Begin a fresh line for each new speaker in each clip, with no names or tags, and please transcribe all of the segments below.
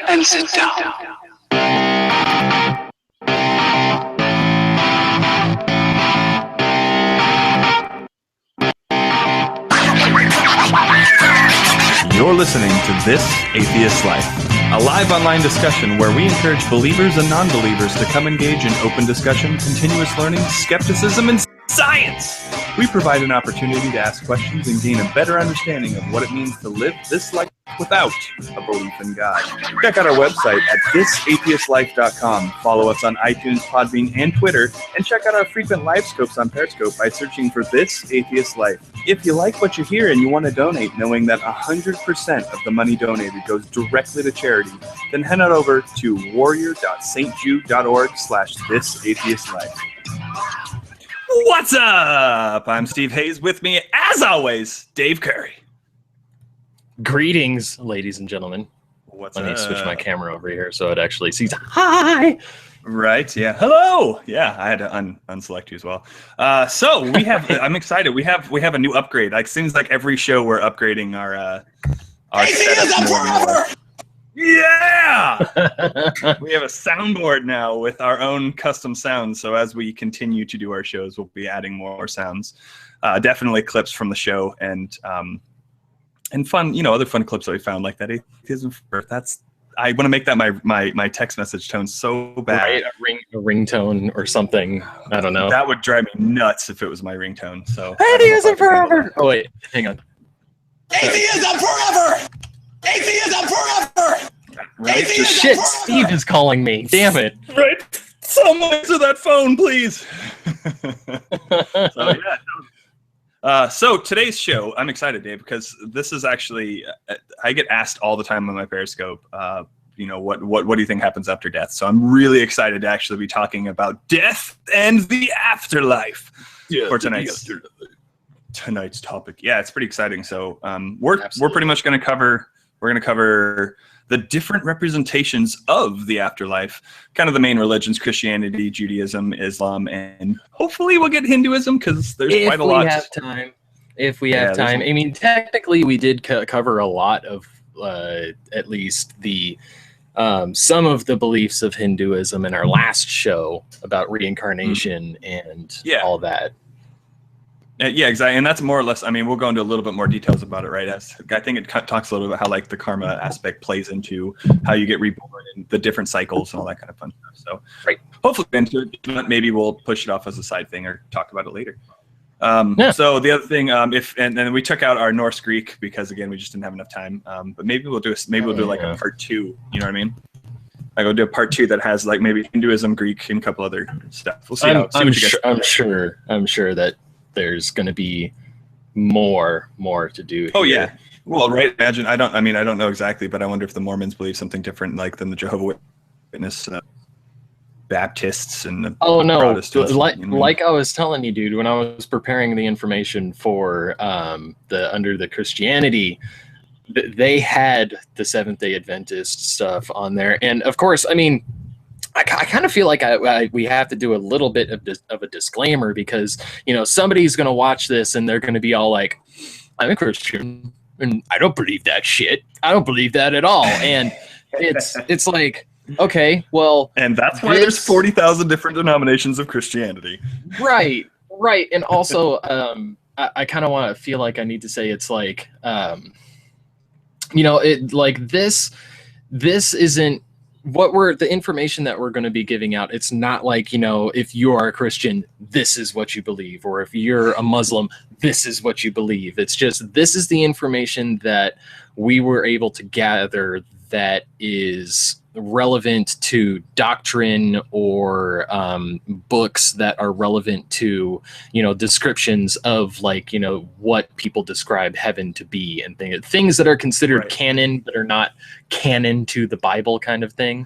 and sit down.
You're listening to This Atheist Life, a live online discussion where we encourage believers and non-believers to come engage in open discussion, continuous learning, skepticism, and science. We provide an opportunity to ask questions and gain a better understanding of what it means to live this life without a belief in God. Check out our website at thisatheistlife.com. Follow us on iTunes, Podbean, and Twitter, and check out our frequent live scopes on Periscope by searching for This Atheist Life. If you like what you hear and you want to donate, knowing that 100% of the money donated goes directly to charity, then head on over to warrior.stjude.org/thisatheistlife. What's up? I'm Steve Hayes. With me, as always, Dave Curry.
Greetings, ladies and gentlemen.
What's
Let
up?
me switch my camera over here so it actually sees. Hi.
Right. Yeah. Hello. Yeah. I had to unselect you as well. So we have. I'm excited. We have a new upgrade. Like seems like every show we're upgrading our setup more and more. Yeah. We have a soundboard now with our own custom sounds. So as we continue to do our shows, we'll be adding more sounds. Definitely clips from the show and fun, other fun clips that we found like that atheism for Earth. I want to make that my text message tone so bad.
Right, a ringtone or something. I don't know.
That would drive me nuts if it was my ringtone. So
Atheism forever. Oh wait, hang on.
Atheism forever! Atheism forever!
Right?
Atheism
Shit,
forever!
Steve is calling me. Damn it.
Right. Someone answer that phone, please. So yeah. So today's show, I'm excited, Dave, because this is actually I get asked all the time on my Periscope. What do you think happens after death? So I'm really excited to actually be talking about death and the afterlife for tonight's topic. Yeah, it's pretty exciting. So we're pretty much going to cover the different representations of the afterlife, kind of the main religions: Christianity, Judaism, Islam, and hopefully we'll get Hinduism because there's quite a lot.
If we have time. I mean, technically we did cover a lot of at least the some of the beliefs of Hinduism in our last show about reincarnation and all that.
Yeah, exactly, and that's more or less. I mean, we'll go into a little bit more details about it, right? I think it talks a little bit about how like the karma aspect plays into how you get reborn and the different cycles and all that kind of fun stuff. So, hopefully, maybe we'll push it off as a side thing or talk about it later. So the other thing, and we took out our Norse Greek because again we just didn't have enough time. But maybe we'll do a part 2. You know what I mean? Like we'll do a part 2 that has like maybe Hinduism, Greek, and a couple other stuff. We'll see. I'm
sure that there's going to be more to do here.
Oh yeah. Well, right. Imagine I don't know exactly, but I wonder if the Mormons believe something different like than the Jehovah's Witness, Baptists, and the Protestants.
Like I was telling you, dude, when I was preparing the information for under the Christianity, they had the Seventh-day Adventist stuff on there, and of course, I mean, I kind of feel like we have to do a little bit of a disclaimer because, somebody's going to watch this and they're going to be all like, I'm a Christian and I don't believe that shit. I don't believe that at all. And it's like, okay, well. And
that's why there's 40,000 different denominations of Christianity.
Right. And also, I kind of want to feel like I need to say it's like, this isn't, the information that we're going to be giving out, it's not like, if you are a Christian, this is what you believe, or if you're a Muslim, this is what you believe. It's just, this is the information that we were able to gather that is relevant to doctrine or books that are relevant to, descriptions of what people describe heaven to be and things that are considered canon but are not canon to the Bible kind of thing.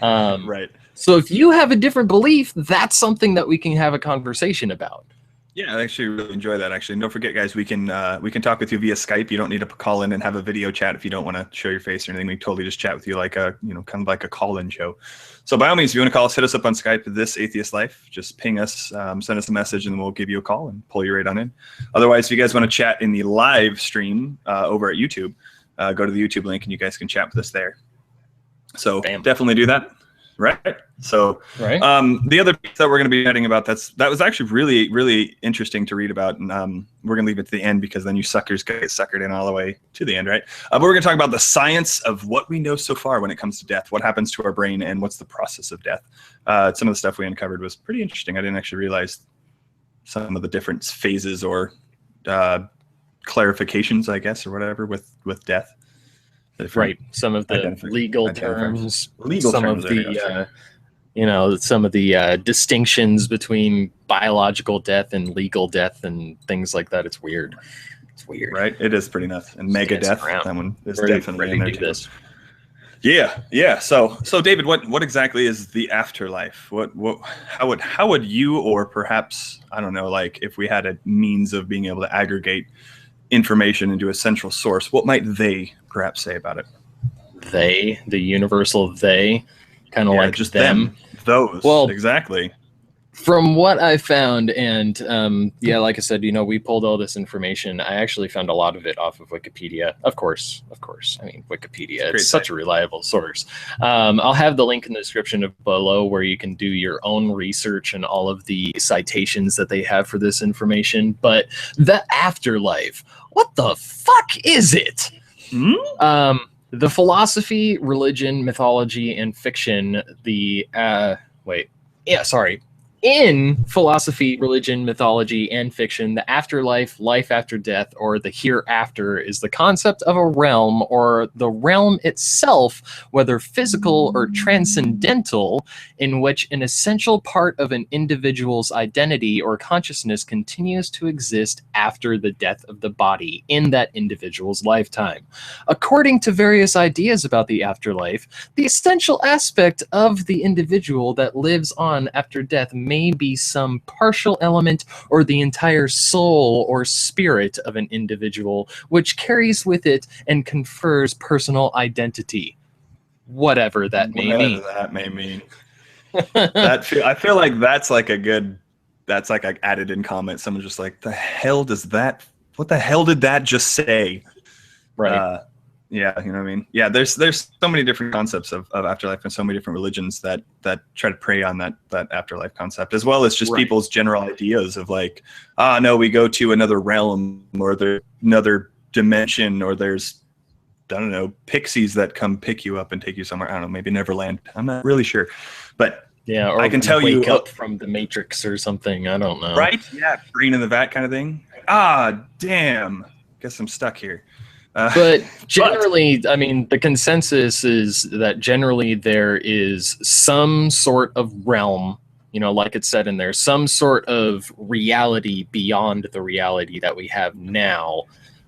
Right.
So if you have a different belief, that's something that we can have a conversation about.
Yeah, I actually really enjoy that. Actually, and don't forget, guys, we can talk with you via Skype. You don't need to call in and have a video chat if you don't want to show your face or anything. We can totally just chat with you like a kind of like a call-in show. So by all means, if you want to call us, hit us up on Skype. This Atheist Life. Just ping us, send us a message, and we'll give you a call and pull you right on in. Otherwise, if you guys want to chat in the live stream over at YouTube, go to the YouTube link and you guys can chat with us there. So
Bam.
definitely do that. Right. So
Right.
the other piece that we're going to be chatting about that was actually really, really interesting to read about, and we're going to leave it to the end because then you suckers get suckered in all the way to the end, right? But we're going to talk about the science of what we know so far when it comes to death, what happens to our brain, and what's the process of death. Some of the stuff we uncovered was pretty interesting. I didn't actually realize some of the different phases or clarifications, I guess, or whatever with death.
Right. Some of the legal terms, some of the some of the distinctions between biological death and legal death and things like that. It's weird. It's weird.
Right? It is pretty nuts. And mega death, that one is definitely in there too. Yeah. So David, what exactly is the afterlife? How would you, or perhaps, I don't know, like if we had a means of being able to aggregate information into a central source, what might they perhaps say about it?
They, the universal they, kind of like
just
them.
Those. Well, exactly.
From what I found, and like I said, we pulled all this information. I actually found a lot of it off of Wikipedia. Of course. I mean, Wikipedia, it's such a reliable source. I'll have the link in the description below where you can do your own research and all of the citations that they have for this information. But the afterlife, what the fuck is it? The philosophy, religion, mythology, and fiction, in philosophy, religion, mythology, and fiction, the afterlife, life after death, or the hereafter is the concept of a realm, or the realm itself, whether physical or transcendental, in which an essential part of an individual's identity or consciousness continues to exist after the death of the body in that individual's lifetime. According to various ideas about the afterlife, the essential aspect of the individual that lives on after death may be some partial element or the entire soul or spirit of an individual, which carries with it and confers personal identity. Whatever that may mean.
I feel like that's like added in comment. Someone's just like, what the hell did that just say?
Right.
Yeah, you know what I mean? Yeah, there's so many different concepts of afterlife and so many different religions that try to prey on that afterlife concept, as well as just people's general ideas of like, no, we go to another realm or there's another dimension, or there's, I don't know, pixies that come pick you up and take you somewhere. I don't know, maybe Neverland. I'm not really sure. But
yeah, or
I can tell you,
wake up from the Matrix or something. I don't know.
Right? Yeah, brain in the vat kind of thing. Damn. Guess I'm stuck here.
But generally, I mean, the consensus is that generally there is some sort of realm, like it said in there, some sort of reality beyond the reality that we have now,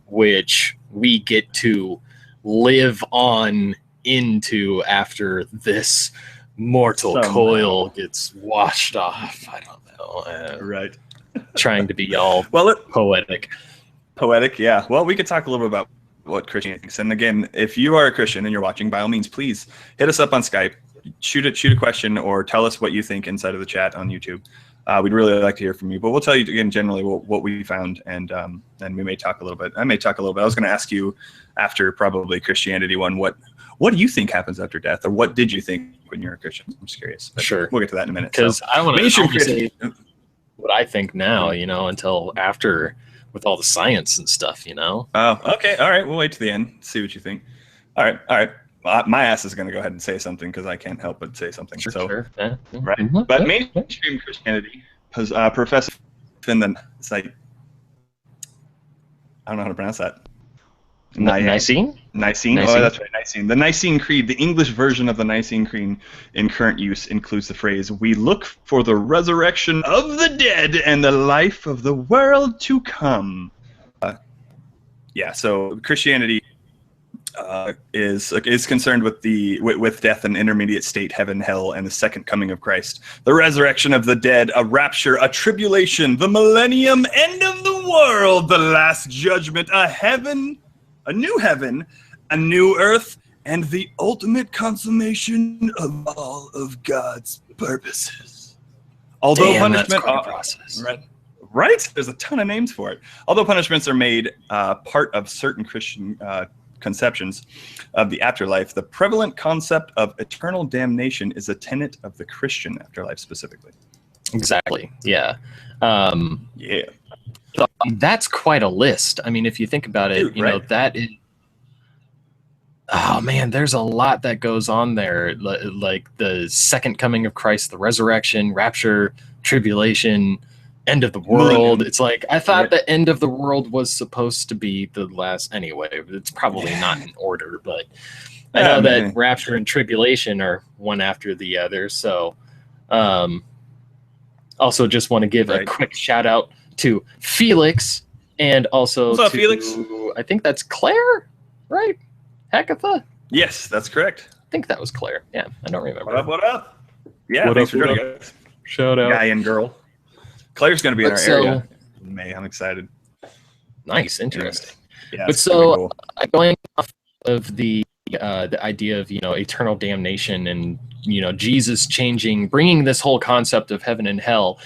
which we get to live on into after this mortal coil gets washed off. I don't know.
Right.
Trying to be all poetic.
Poetic, yeah. Well, we could talk a little bit about what Christianity thinks. And again, if you are a Christian and you're watching, by all means, please hit us up on Skype, shoot a question, or tell us what you think inside of the chat on YouTube. We'd really like to hear from you, but we'll tell you again generally what we found, and we may talk a little bit. I may talk a little bit. I was going to ask you after probably Christianity one, what do you think happens after death, or what did you think when you were a Christian? I'm just curious.
Sure,
we'll get to that in a minute.
Because I want to say what I think now, until after. With all the science and stuff, Oh,
okay. All right. We'll wait to the end. See what you think. All right. Well, my ass is going to go ahead and say something because I can't help but say something.
Sure. Yeah.
Right. Mm-hmm. But mainstream Christianity, because Professor Finland, it's like, I don't know how to pronounce that.
Nicene?
Nicene. Oh, that's right, Nicene. The Nicene Creed, the English version of the Nicene Creed in current use, includes the phrase, "We look for the resurrection of the dead and the life of the world to come." So Christianity is concerned with death and intermediate state, heaven, hell, and the second coming of Christ, the resurrection of the dead, a rapture, a tribulation, the millennium, end of the world, the last judgment, a new heaven, a new earth, and the ultimate consummation of all of God's purposes. Although punishment,
process.
Right? There's a ton of names for it. Although punishments are made part of certain Christian conceptions of the afterlife, the prevalent concept of eternal damnation is a tenet of the Christian afterlife specifically.
Exactly. Yeah.
Yeah.
So that's quite a list. I mean, if you think about it,
Dude,
you know,
right?
that is. Oh man, there's a lot that goes on there, like the second coming of Christ, the resurrection, rapture, tribulation, end of the world.
Millennium.
It's like I thought
Yeah.
the end of the world was supposed to be the last anyway. It's probably not in order, but I know that rapture and tribulation are one after the other. So, also just want to give a quick shout out to Felix and also
What's up,
to
Felix?
I think that's Claire, right? Hekatha?
Yes, that's correct.
I think that was Claire. Yeah, I don't remember.
What up? What up? Yeah,
What
thanks
up,
for
what
joining us.
Shout out.
Guy and girl. Claire's going to be in
But
our
so-
area in May. I'm excited.
Nice, interesting.
Yeah,
But
it's gonna be
so
cool.
going off of the idea of, you know, eternal damnation and, you know, Jesus bringing this whole concept of heaven and hell.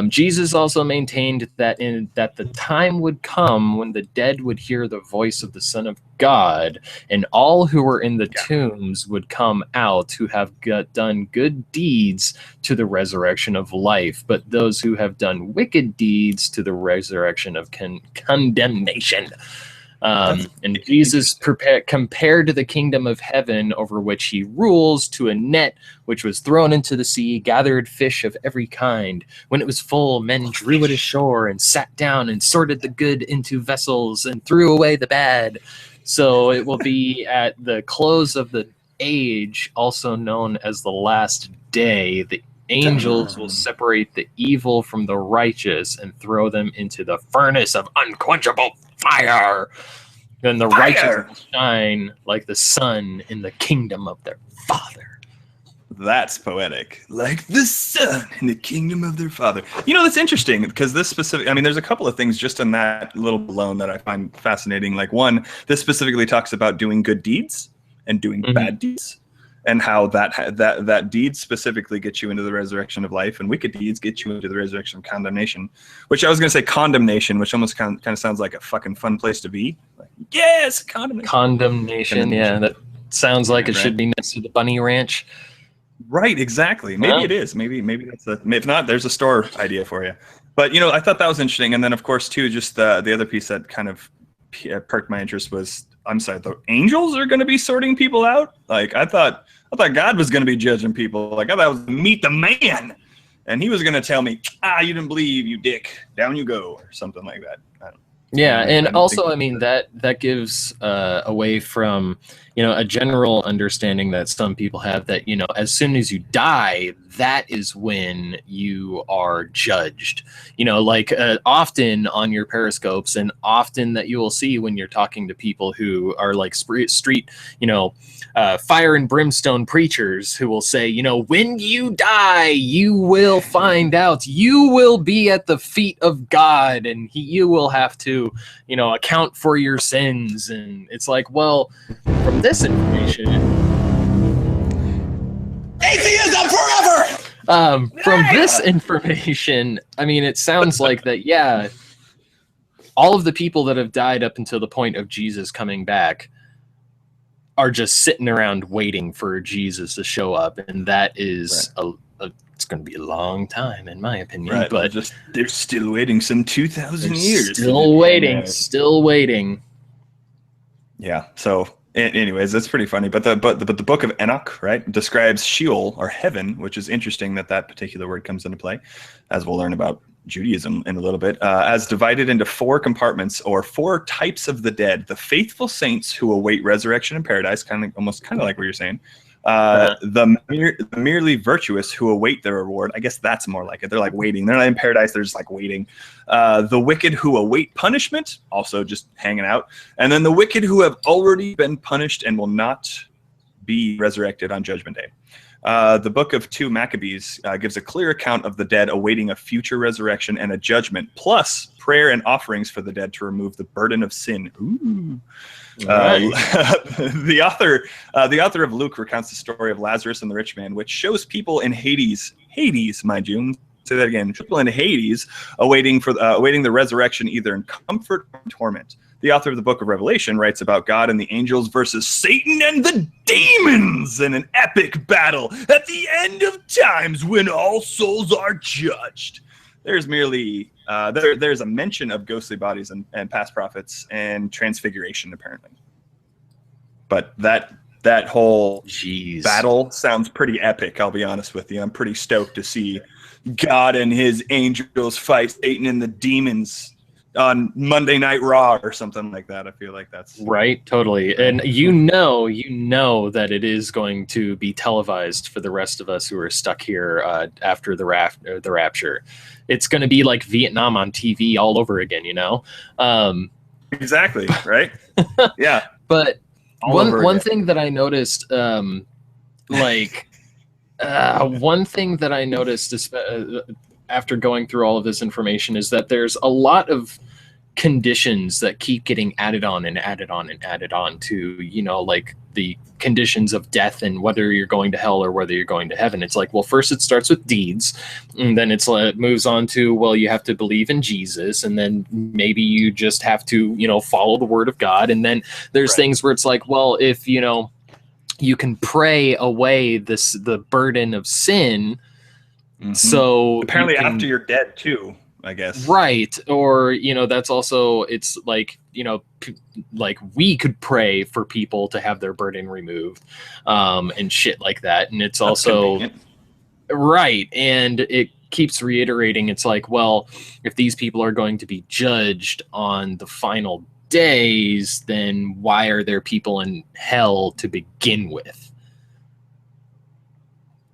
Jesus also maintained that the time would come when the dead would hear the voice of the Son of God, and all who were in the tombs would come out who have done good deeds to the resurrection of life, but those who have done wicked deeds to the resurrection of condemnation. And Jesus compared the kingdom of heaven over which he rules to a net which was thrown into the sea, gathered fish of every kind. When it was full, men drew it ashore and sat down and sorted the good into vessels and threw away the bad. So it will be at the close of the age, also known as the last day, the angels will separate the evil from the righteous and throw them into the furnace of unquenchable fire. Then the righteous will shine like the sun in the kingdom of their Father.
That's poetic. Like the sun in the kingdom of their Father. You know, that's interesting because this specific, I mean, there's a couple of things just in that little alone that I find fascinating. Like one, this specifically talks about doing good deeds and doing bad deeds, and how that deeds specifically get you into the resurrection of life, and wicked deeds get you into the resurrection of condemnation. Which I was going to say condemnation, which almost kind of sounds like a fucking fun place to be. Like, yes,
Condemnation. Yeah, that sounds like it should be next to the Bunny Ranch.
Right, exactly. Maybe it is. Maybe that's if not, there's a store idea for you. But you know, I thought that was interesting. And then of course too, just the other piece that kind of perked my interest was, I'm sorry, the angels are going to be sorting people out. Like I thought God was going to be judging people. Like I thought it was meet the man, and he was going to tell me, you didn't believe, you dick, down you go, or something like that.
Yeah, and also, I mean, that gives away from, you know, a general understanding that some people have that, you know, as soon as you die, that is when you are judged. You know, like often on your periscopes, and often that you will see when you're talking to people who are like street, you know, fire and brimstone preachers who will say, you know, when you die, you will find out, you will be at the feet of God, and you will have to, you know, account for your sins. And it's like, well, from this information,
Atheism forever!
From this information, I mean, it sounds like that, yeah, all of the people that have died up until the point of Jesus coming back are just sitting around waiting for Jesus to show up, and that is it's going to be a long time, in my opinion.
Right,
but
they're still waiting some 2,000 years.
Still waiting.
Yeah. So, anyways, that's pretty funny. But the book of Enoch, right, describes Sheol, or heaven, which is interesting that particular word comes into play, as we'll learn about Judaism in a little bit, as divided into 4 compartments or 4 types of the dead: the faithful saints who await resurrection in paradise, almost like what you're saying. The merely virtuous who await their reward. I guess that's more like it. They're like waiting. They're not in paradise. They're just like waiting. The wicked who await punishment, also just hanging out. And then the wicked who have already been punished and will not be resurrected on Judgment Day. The book of 2 Maccabees gives a clear account of the dead awaiting a future resurrection and a judgment, plus prayer and offerings for the dead to remove the burden of sin. Ooh. The author of Luke recounts the story of Lazarus and the rich man, which shows people in Hades, mind you, Say that again. People in Hades, awaiting the resurrection, either in comfort or in torment. The author of the Book of Revelation writes about God and the angels versus Satan and the demons in an epic battle at the end of times when all souls are judged. There's merely there's a mention of ghostly bodies and past prophets and transfiguration, apparently. But that whole battle sounds pretty epic, I'll be honest with you. I'm pretty stoked to see God and his angels fight Satan and the demons on Monday Night Raw or something like that. I feel like that's
right. Totally. And you know that it is going to be televised for the rest of us who are stuck here after the rapture. It's going to be like Vietnam on TV all over again, you know?
Exactly. Right. Yeah.
But one thing that I noticed, one thing that I noticed is, after going through all of this information is that there's a lot of conditions that keep getting added on and added on and added on to, you know, like the conditions of death and whether you're going to hell or whether you're going to heaven. It's like, well, first it starts with deeds, and then it moves on to, well, you have to believe in Jesus, and then maybe you just have to, you know, follow the word of God. And then there's things where it's like, well, if, you know, you can pray away the burden of sin. Mm-hmm. So
apparently after you're dead too, I guess. Right.
Or, you know, that's also, it's like, you know, like we could pray for people to have their burden removed, and shit like that. And it's also convenient. Right. And it keeps reiterating. It's like, well, if these people are going to be judged on the final days, then why are there people in hell to begin with?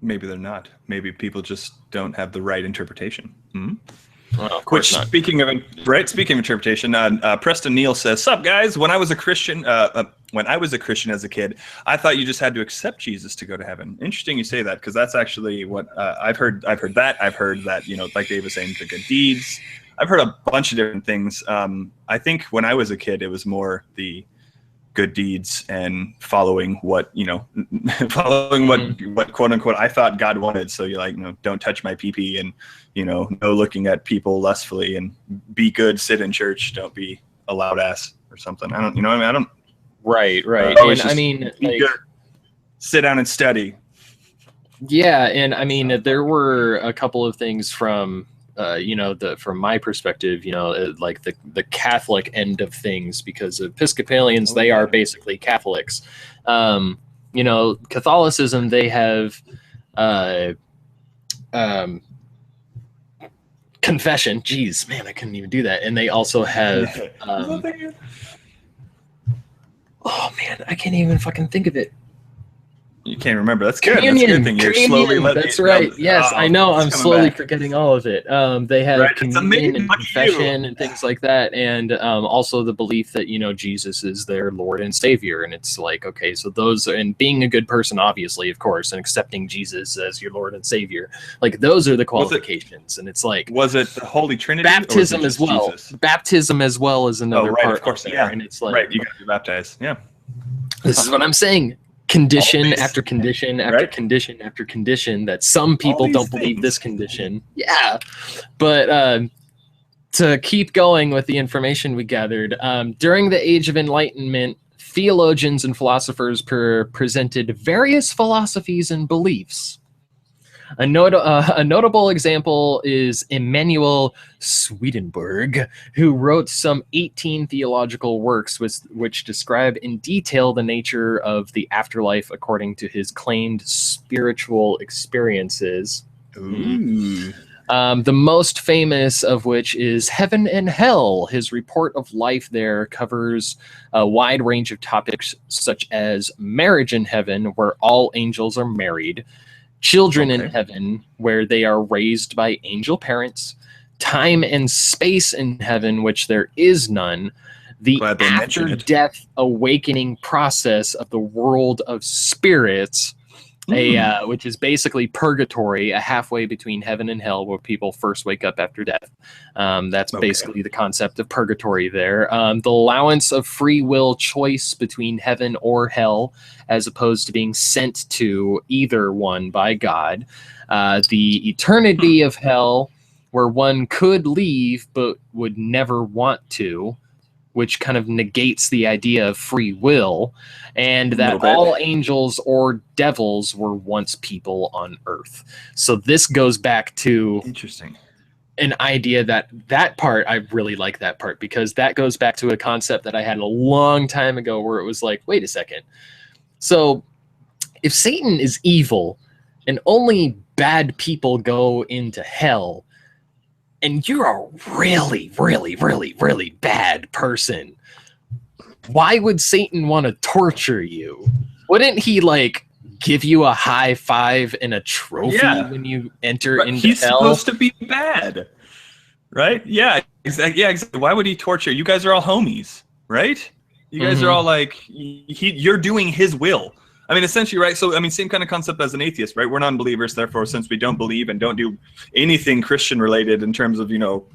Maybe they're not. Maybe people just don't have the right interpretation. Mm-hmm.
Well, of course not.
Speaking of interpretation, Preston Neal says, "Sup guys? When I was a Christian as a kid, I thought you just had to accept Jesus to go to heaven." Interesting you say that, because that's actually what I've heard. I've heard that, you know, like Dave was saying, the good deeds. I've heard a bunch of different things. I think when I was a kid, it was more the good deeds and following what, you know, what quote unquote I thought God wanted. So you're like, you know, don't touch my pee-pee, and, you know, no looking at people lustfully, and be good, sit in church, don't be a loud ass or something. I don't, you know what I mean? I don't.
Right.
And I mean, like, sit down and study.
Yeah. And I mean, there were a couple of things from, you know, from my perspective, you know, like the Catholic end of things, because Episcopalians, they are basically Catholics. You know, Catholicism, they have confession. Jeez, man, I couldn't even do that. And they also have, oh man, I can't even fucking think of it.
You can't remember. That's good.
Communion.
That's a good thing. You're slowly letting
That's right. Yes, I know. I'm slowly forgetting all of it. They have communion and confession and things like that, and also the belief that, you know, Jesus is their Lord and Savior. And it's like, okay, so those, and being a good person, obviously, of course, and accepting Jesus as your Lord and Savior, like those are the qualifications. And it's like,
was it the Holy Trinity?
Baptism as well.
Jesus?
Baptism as well is another part.
Of course,
yeah. And it's like,
right, you got to be baptized. Yeah.
This is what I'm saying. Condition after condition after condition after condition, that some people don't believe this condition. Yeah. But to keep going with the information we gathered, during the Age of Enlightenment, theologians and philosophers presented various philosophies and beliefs. A notable example is Emanuel Swedenborg, who wrote some 18 theological works which describe in detail the nature of the afterlife according to his claimed spiritual experiences.
Ooh.
The most famous of which is Heaven and Hell. His report of life there covers a wide range of topics such as marriage in heaven, where all angels are married; children in heaven, where they are raised by angel parents; time and space in heaven, which there is none; the after-death awakening process of the world of spirits; which is basically purgatory, a halfway between heaven and hell, where people first wake up after death. That's basically the concept of purgatory there. The allowance of free will choice between heaven or hell, as opposed to being sent to either one by God. The eternity of hell, where one could leave but would never want to, which kind of negates the idea of free will, and that all angels or devils were once people on Earth. So this goes back to an idea that part, I really like that part, because that goes back to a concept that I had a long time ago where it was like, wait a second. So if Satan is evil and only bad people go into hell, and you're a really, really, really, really bad person, why would Satan want to torture you? Wouldn't he, like, give you a high five and a trophy when you enter into
he's
hell?
He's supposed to be bad, right? Yeah, exactly. Yeah, exactly. Why would he torture you? You guys are all homies, right? You guys are all like, you're doing his will. I mean, essentially, right? So, I mean, same kind of concept as an atheist, right? We're non-believers, therefore, since we don't believe and don't do anything Christian-related in terms of, you know,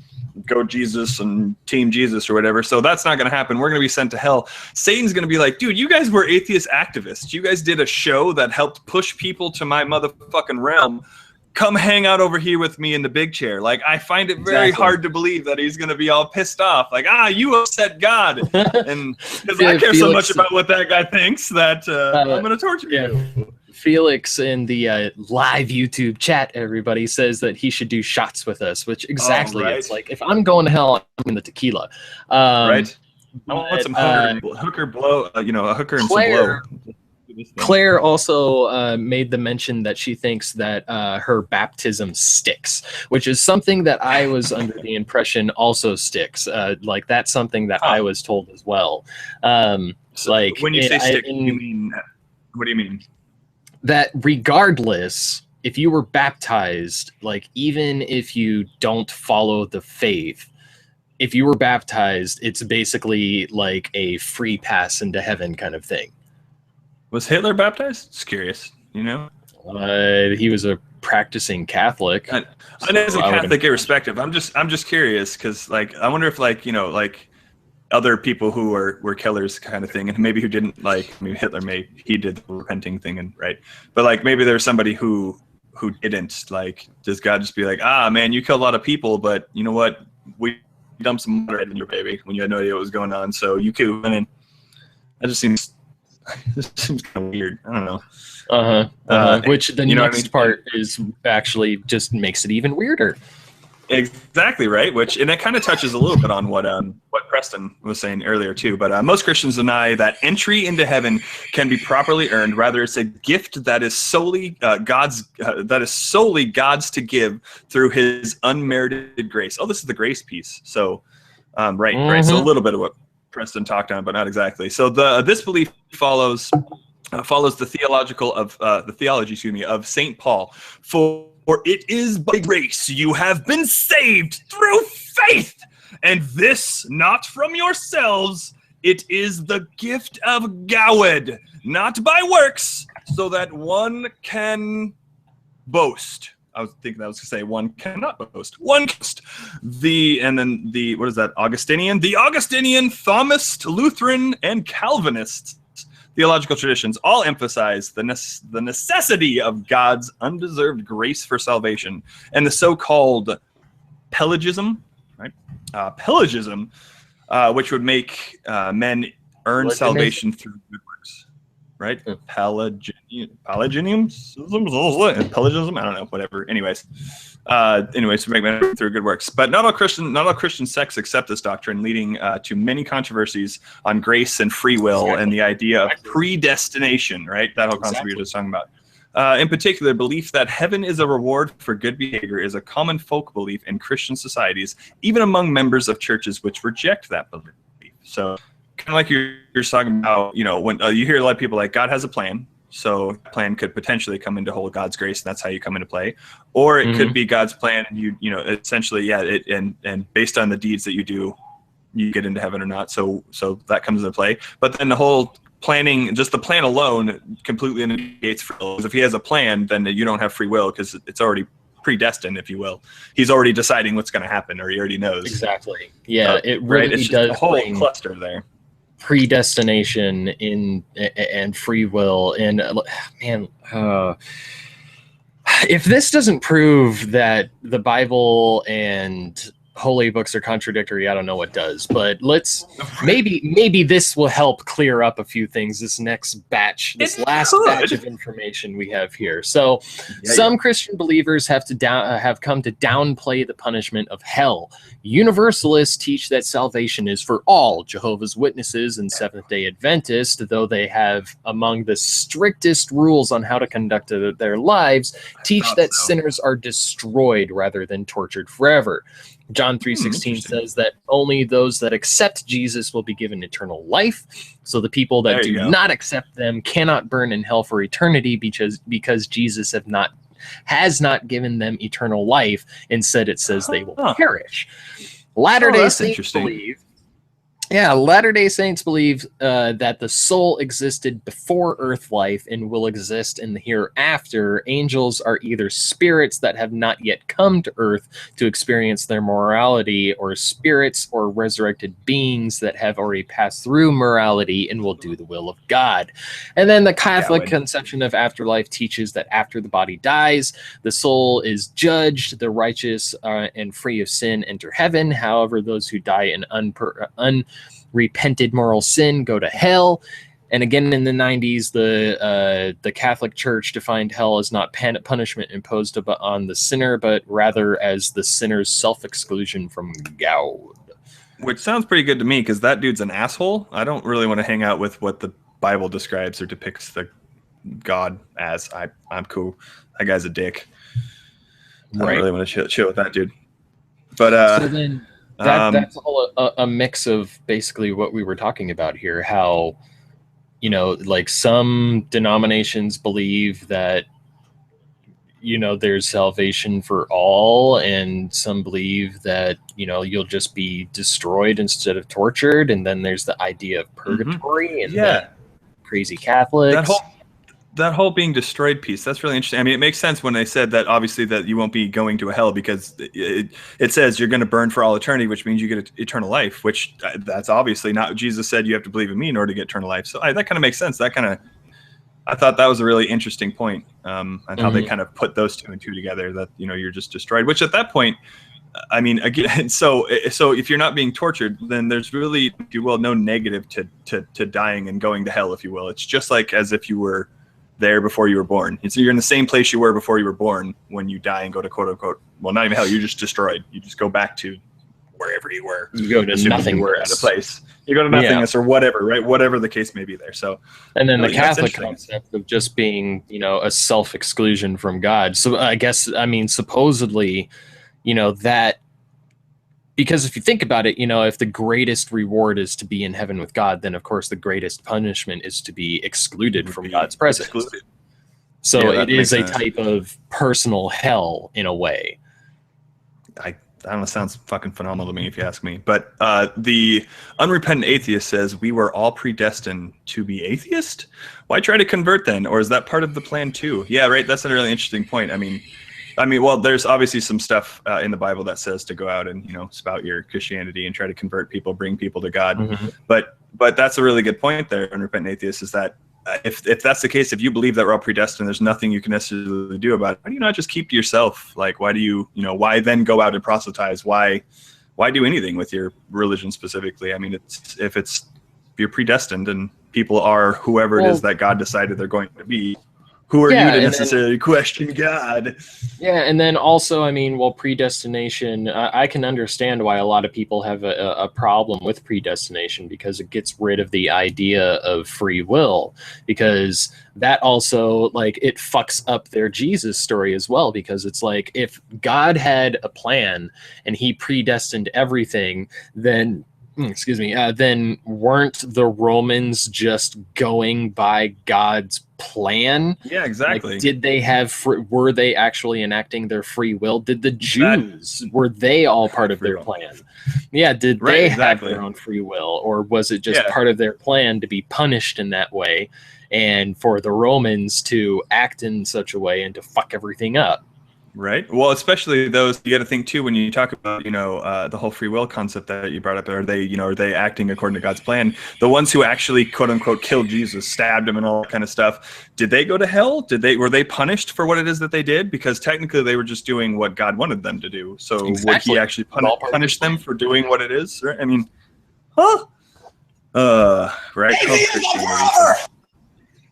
go Jesus and team Jesus or whatever, so that's not going to happen. We're going to be sent to hell. Satan's going to be like, dude, you guys were atheist activists. You guys did a show that helped push people to my motherfucking realm. Come hang out over here with me in the big chair. Like, I find it very hard to believe that he's going to be all pissed off. Like, you upset God. And because I care so much about what that guy thinks that I'm going to torture you.
Felix in the live YouTube chat, everybody says that he should do shots with us, which it's like, if I'm going to hell, I'm in the tequila.
Right. I want some hooker blow, a hooker and some blow.
Claire also made the mention that she thinks that her baptism sticks, which is something that I was under the impression also sticks. Like, that's something that I was told as well.
So like, when you say stick, you mean, what do you mean?
That regardless, if you were baptized, like, even if you don't follow the faith, if you were baptized, it's basically like a free pass into heaven kind of thing.
Was Hitler baptized? Just curious, you know?
He was a practicing Catholic.
I know as a Catholic, irrespective. I'm just curious, because, like, I wonder if, like, you know, like, other people who were killers kind of thing, and maybe who didn't, like, I mean, Hitler, he did the repenting thing, and right, but, like, maybe there's somebody who didn't, like, does God just be like, man, you killed a lot of people, but you know what, we dumped some water in your baby when you had no idea what was going on, so you could, and that just seems kind of weird. I don't know.
Which the next part is actually just makes it even weirder.
Exactly right. And that kind of touches a little bit on what Preston was saying earlier too. But most Christians deny that entry into heaven can be properly earned. Rather, it's a gift that is solely God's. That is solely God's to give through His unmerited grace. Oh, this is the grace piece. So, right. So a little bit of what Preston talked on, but not exactly. So this belief follows the theology of Saint Paul. For it is by grace you have been saved through faith, and this not from yourselves. It is the gift of God, not by works, so that one can boast. I was thinking that was to say one cannot boast. One boast. What is that? Augustinian? The Augustinian, Thomist, Lutheran, and Calvinist theological traditions all emphasize the necessity of God's undeserved grace for salvation, and the so-called Pelagism, right? Pelagism, which would make men earn salvation through good works, right? Pelagianism, Pelagism, I don't know, whatever. Anyways, to make men through good works. But not all Christian sects accept this doctrine, leading to many controversies on grace and free will and the idea of predestination, right? That whole concept we were just talking about. In particular, belief that heaven is a reward for good behavior is a common folk belief in Christian societies, even among members of churches which reject that belief. So, kind of like you're talking about, you know, when you hear a lot of people like, God has a plan. So that plan could potentially come into whole God's grace, and that's how you come into play. Or it could be God's plan, and you know, essentially, and based on the deeds that you do, you get into heaven or not. So that comes into play. But then the whole planning, just the plan alone completely negates free will. Because if he has a plan, then you don't have free will because it's already predestined, if you will. He's already deciding what's going to happen, or he already knows.
Exactly. Yeah, it really
It's
does
a whole
bring
cluster there.
predestination and free will. And man, if this doesn't prove that the Bible and holy books are contradictory, I don't know what does. But maybe this will help clear up a few things. This last batch of information we have here. So, some Christian believers have come to downplay the punishment of hell. Universalists teach that salvation is for all. Jehovah's Witnesses and Seventh-day Adventists, though they have among the strictest rules on how to conduct their lives, teach that sinners are destroyed rather than tortured forever. John 3:16 says that only those that accept Jesus will be given eternal life. So the people that do not accept them cannot burn in hell for eternity because Jesus has not given them eternal life. Instead, it says they will perish. Latter-day Saints believe. Yeah, Latter-day Saints believe that the soul existed before earth life and will exist in the hereafter. Angels are either spirits that have not yet come to earth to experience their morality, or spirits or resurrected beings that have already passed through morality and will do the will of God. And then the Catholic conception of afterlife teaches that after the body dies, the soul is judged, the righteous and free of sin enter heaven. However, those who die in unrepented moral sin go to hell. And again, in the 90s, the Catholic Church defined hell as not punishment imposed on the sinner, but rather as the sinner's self-exclusion from God.
Which sounds pretty good to me, because that dude's an asshole. I don't really want to hang out with what the Bible describes or depicts the God as. I'm cool. That guy's a dick. I don't really want to chill with that dude. But
so then that's all a mix of basically what we were talking about here. How, like some denominations believe that, there's salvation for all, and some believe that, you'll just be destroyed instead of tortured. And then there's the idea of purgatory and crazy Catholics.
That whole being destroyed piece, that's really interesting. I mean, it makes sense when they said that, obviously, that you won't be going to a hell, because it says you're going to burn for all eternity, which means you get eternal life, which that's obviously not. Jesus said you have to believe in me in order to get eternal life. So that kind of makes sense. I thought that was a really interesting point, on how they kind of put those two and two together, that, you're just destroyed, which at that point, I mean, again, so if you're not being tortured, then there's really, if you will, no negative to dying and going to hell, if you will. It's just like as if you were there before you were born. So you're in the same place you were before you were born. When you die and go to quote unquote, well, not even hell, you're just destroyed. You just go back to wherever you were.
You go to nothing.
You were at a place. You go to nothingness or whatever, right? Whatever the case may be there. So,
and then the Catholic concept of just being, a self-exclusion from God. So I guess, supposedly, that, because if you think about it, if the greatest reward is to be in heaven with God, then of course the greatest punishment is to be excluded from God's presence. So it is a type of personal hell in a way.
I don't know, it sounds fucking phenomenal to me, if you ask me. But the unrepentant atheist says, we were all predestined to be atheist? Why try to convert then? Or is that part of the plan too? Yeah, right. That's a really interesting point. I mean, well, there's obviously some stuff in the Bible that says to go out and, spout your Christianity and try to convert people, bring people to God. But that's a really good point there, unrepentant atheist, is that if that's the case, if you believe that we're all predestined, there's nothing you can necessarily do about it. Why do you not just keep to yourself? Like, why do you, why then go out and proselytize? Why do anything with your religion specifically? I mean, if you're predestined and people are whoever it is that God decided they're going to be, who are you to necessarily question God?
Yeah, and then also, predestination, I can understand why a lot of people have a problem with predestination, because it gets rid of the idea of free will, because that also, it fucks up their Jesus story as well, because it's like, if God had a plan and he predestined everything, then excuse me, then weren't the Romans just going by God's plan?
Yeah, exactly.
Like, did they have were they actually enacting their free will? Did the Jews, were they all part of their plan? Yeah, did they have their own free will, or was it just part of their plan to be punished in that way, and for the Romans to act in such a way and to fuck everything up?
Right. Well, especially those, you got to think too, when you talk about, the whole free will concept that you brought up, are they acting according to God's plan? The ones who actually, quote unquote, killed Jesus, stabbed him and all that kind of stuff, did they go to hell? Were they punished for what it is that they did? Because technically they were just doing what God wanted them to do. So would he actually punish them for doing what it is? Right? I mean, right.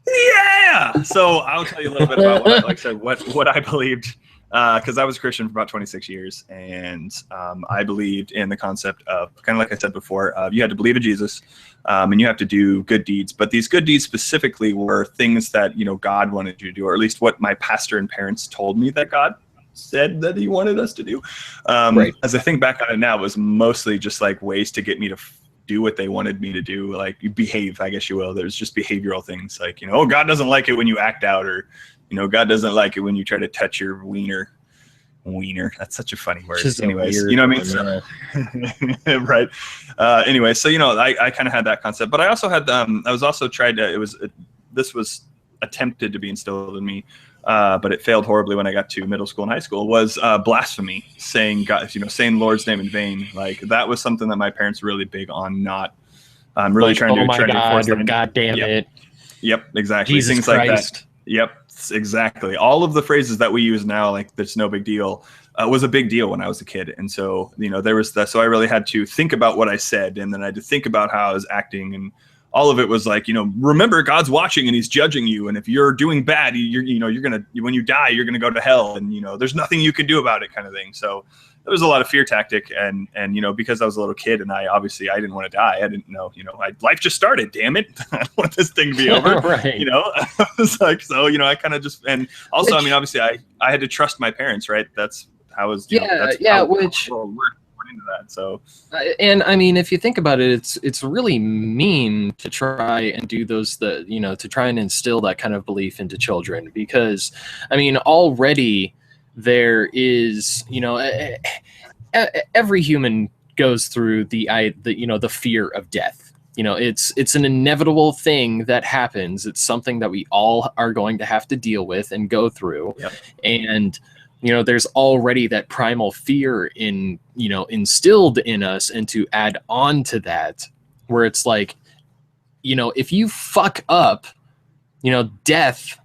Yeah. So I'll tell you a little bit about what I believed. Because I was a Christian for about 26 years, and I believed in the concept of, kind of like I said before, you had to believe in Jesus, and you have to do good deeds. But these good deeds specifically were things that God wanted you to do, or at least what my pastor and parents told me that God said that he wanted us to do. As I think back on it now, it was mostly just like ways to get me to do what they wanted me to do, like behave, I guess you will. There's just behavioral things like, God doesn't like it when you act out, or God doesn't like it when you try to touch your wiener. That's such a funny word. Anyways, you know what I mean? Right. Anyway, so, I kind of had that concept, but I also had, this was attempted to be instilled in me, but it failed horribly when I got to middle school and high school, was blasphemy, saying God, saying Lord's name in vain. Like, that was something that my parents were really big on, not really like, trying to enforce them.
God damn it.
Yep, exactly.
Jesus
Things
Christ.
Like that. Yep, exactly. All of the phrases that we use now, like "that's no big deal," was a big deal when I was a kid. And so, there was that. So I really had to think about what I said, and then I had to think about how I was acting, and all of it was like, remember, God's watching and he's judging you. And if you're doing bad, you're gonna, when you die, you're gonna go to hell, and there's nothing you can do about it, kind of thing. So there was a lot of fear tactic, and because I was a little kid, and I didn't want to die. I didn't know, life just started. Damn it, I don't want this thing to be over.
Right.
I was like, so I kind of just, and also, obviously, I had to trust my parents, right? That's how it was.
Which.
Into that, so
and I mean, if you think about it, it's really mean to try and do to try and instill that kind of belief into children, because I mean, already there is, every human goes through the fear of death. It's an inevitable thing that happens. It's something that we all are going to have to deal with and go through.
Yep.
And there's already that primal fear instilled in us, and to add on to that, where it's like, if you fuck up, death,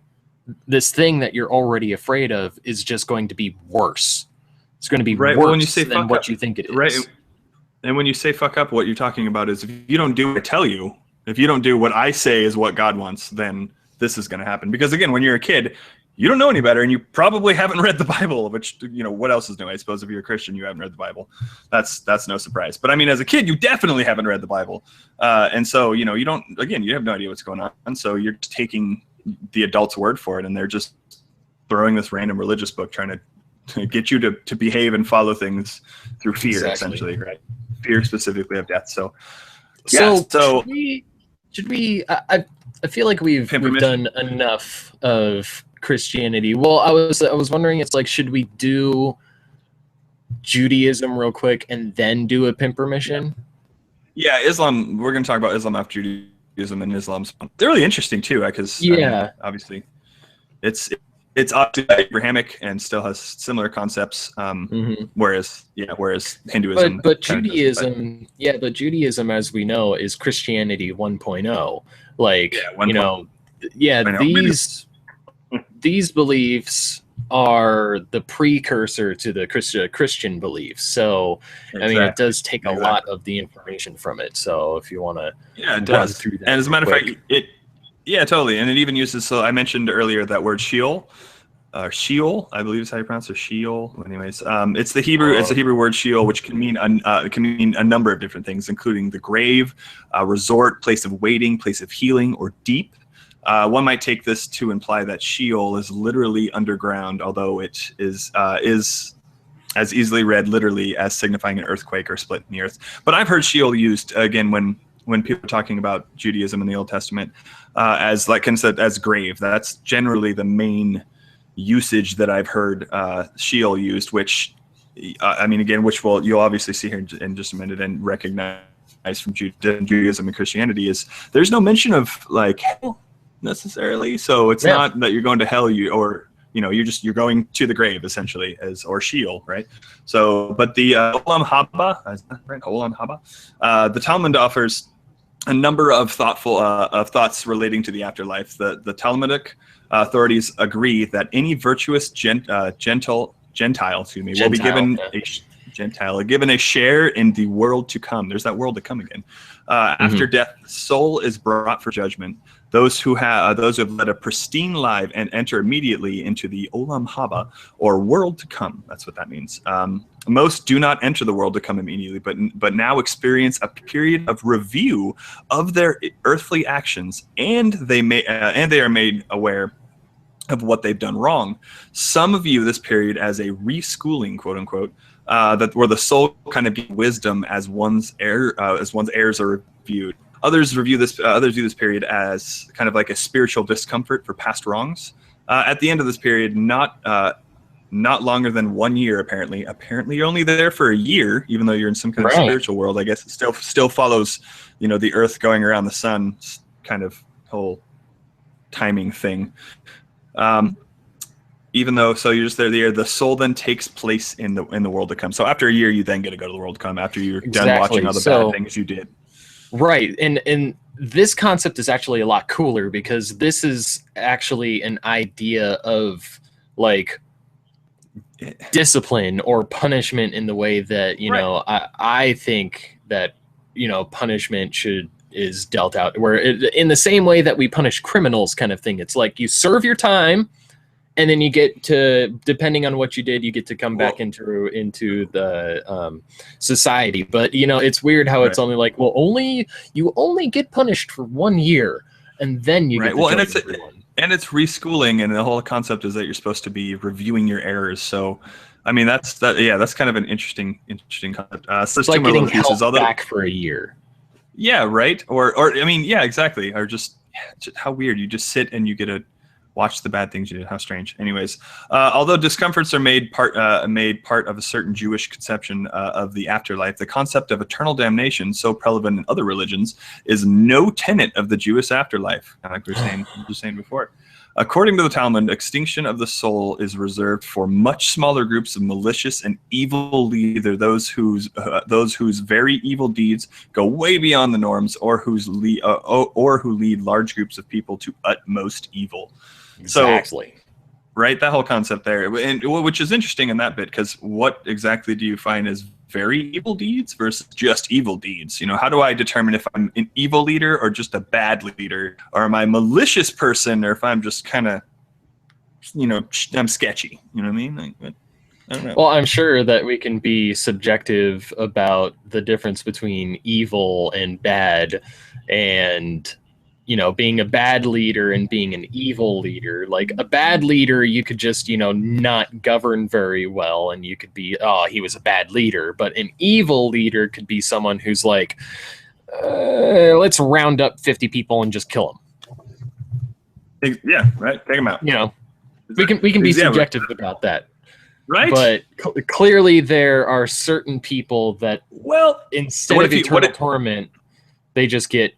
this thing that you're already afraid of, is just going to be worse. It's going to be worse when you say than what you think it is.
Right. And when you say fuck up, what you're talking about is, if you don't do what I tell you, if you don't do what I say is what God wants, then this is going to happen. Because again, when you're a kid, you don't know any better, and you probably haven't read the Bible, which, what else is new? I suppose if you're a Christian, you haven't read the Bible. That's no surprise. But I mean, as a kid, you definitely haven't read the Bible. And so, you have no idea what's going on. And so you're just taking the adult's word for it, and they're just throwing this random religious book trying to get you to behave and follow things through fear, essentially, right? Fear specifically of death. So
should we I feel like we've done enough of Christianity. Well, I was wondering, it's like, should we do Judaism real quick and then do a Pimpermission?
Yeah, Islam. We're going to talk about Islam after Judaism, and Islam's they're really interesting too, because obviously it's obviously Abrahamic and still has similar concepts. Whereas Hinduism,
but Judaism, but Judaism, as we know, is Christianity 1.0. Like, 1.0. These beliefs are the precursor to the Christian beliefs. So, exactly. I mean, it does take a lot of the information from it. So if you want to
it does. Through that, and as a matter of fact, totally. And it even uses, so I mentioned earlier that word Sheol, I believe is how you pronounce it, Sheol. Anyways, it's the Hebrew word Sheol, which can mean a number of different things, including the grave, resort, place of waiting, place of healing, or deep. One might take this to imply that Sheol is literally underground, although it is as easily read literally as signifying an earthquake or split in the earth. But I've heard Sheol used again when people are talking about Judaism in the Old Testament as like concept as grave. That's generally the main usage that I've heard Sheol used, which I mean, again, which you'll obviously see here in just a minute and recognize from Judaism and Christianity is there's no mention of like hell necessarily. So it's not that you're going to hell, you're going to the grave essentially or Sheol, right? So, but the Olam Haba, is that right? Olam Haba, the Talmud offers a number of thoughts relating to the afterlife. The Talmudic authorities agree that any virtuous Gentile, will be given given a share in the world to come. There's that world to come again. After death, the soul is brought for judgment. Those who have led a pristine life and enter immediately into the Olam Haba, or world to come. That's what that means. Most do not enter the world to come immediately, but now experience a period of review of their earthly actions, and they are made aware of what they've done wrong. Some view this period as a reschooling, quote unquote, where the soul kind of gets wisdom as one's errors are reviewed. Others view this period as kind of like a spiritual discomfort for past wrongs. At the end of this period, not longer than 1 year, apparently you're only there for a year, even though you're in some kind of spiritual world. I guess it still follows, the Earth going around the sun, kind of whole timing thing. Even though, so you're just there the year, the soul then takes place in the world to come. So after a year, you then get to go to the world to come after you're done watching all the bad things you did.
Right, and this concept is actually a lot cooler because this is actually an idea of like discipline or punishment in the way that I think that punishment is dealt out where in the same way that we punish criminals kind of thing. It's like you serve your time and then you get to, depending on what you did, you get to come back into the society. But it's weird how it's only like, you only get punished for 1 year and then you get to everyone.
And it's reschooling, and the whole concept is that you're supposed to be reviewing your errors. So I mean that's kind of an interesting concept.
So it's like getting held back for a year.
Yeah, right. Or I mean, yeah, exactly. Or just how weird. You just sit and you get to watch the bad things you did. How strange. Anyways, although discomforts are made part of a certain Jewish conception of the afterlife, the concept of eternal damnation, so prevalent in other religions, is no tenet of the Jewish afterlife. Like we were saying before. According to the Talmud, extinction of the soul is reserved for much smaller groups of malicious and evil leaders, those whose very evil deeds go way beyond the norms, or who lead large groups of people to utmost evil.
Exactly.
So, right, that whole concept there, and which is interesting in that bit, because what exactly do you find as very evil deeds versus just evil deeds? How do I determine if I'm an evil leader or just a bad leader, or am I a malicious person, or if I'm just kind of, I'm sketchy? You know what I mean? Like, I don't know.
Well, I'm sure that we can be subjective about the difference between evil and bad, and being a bad leader and being an evil leader. Like a bad leader, you could just, not govern very well, and you could be, he was a bad leader. But an evil leader could be someone who's like, let's round up 50 people and just kill them.
Yeah, right. Take them out.
We can be subjective about that.
Right.
But clearly there are certain people that, instead of eternal torment, they just get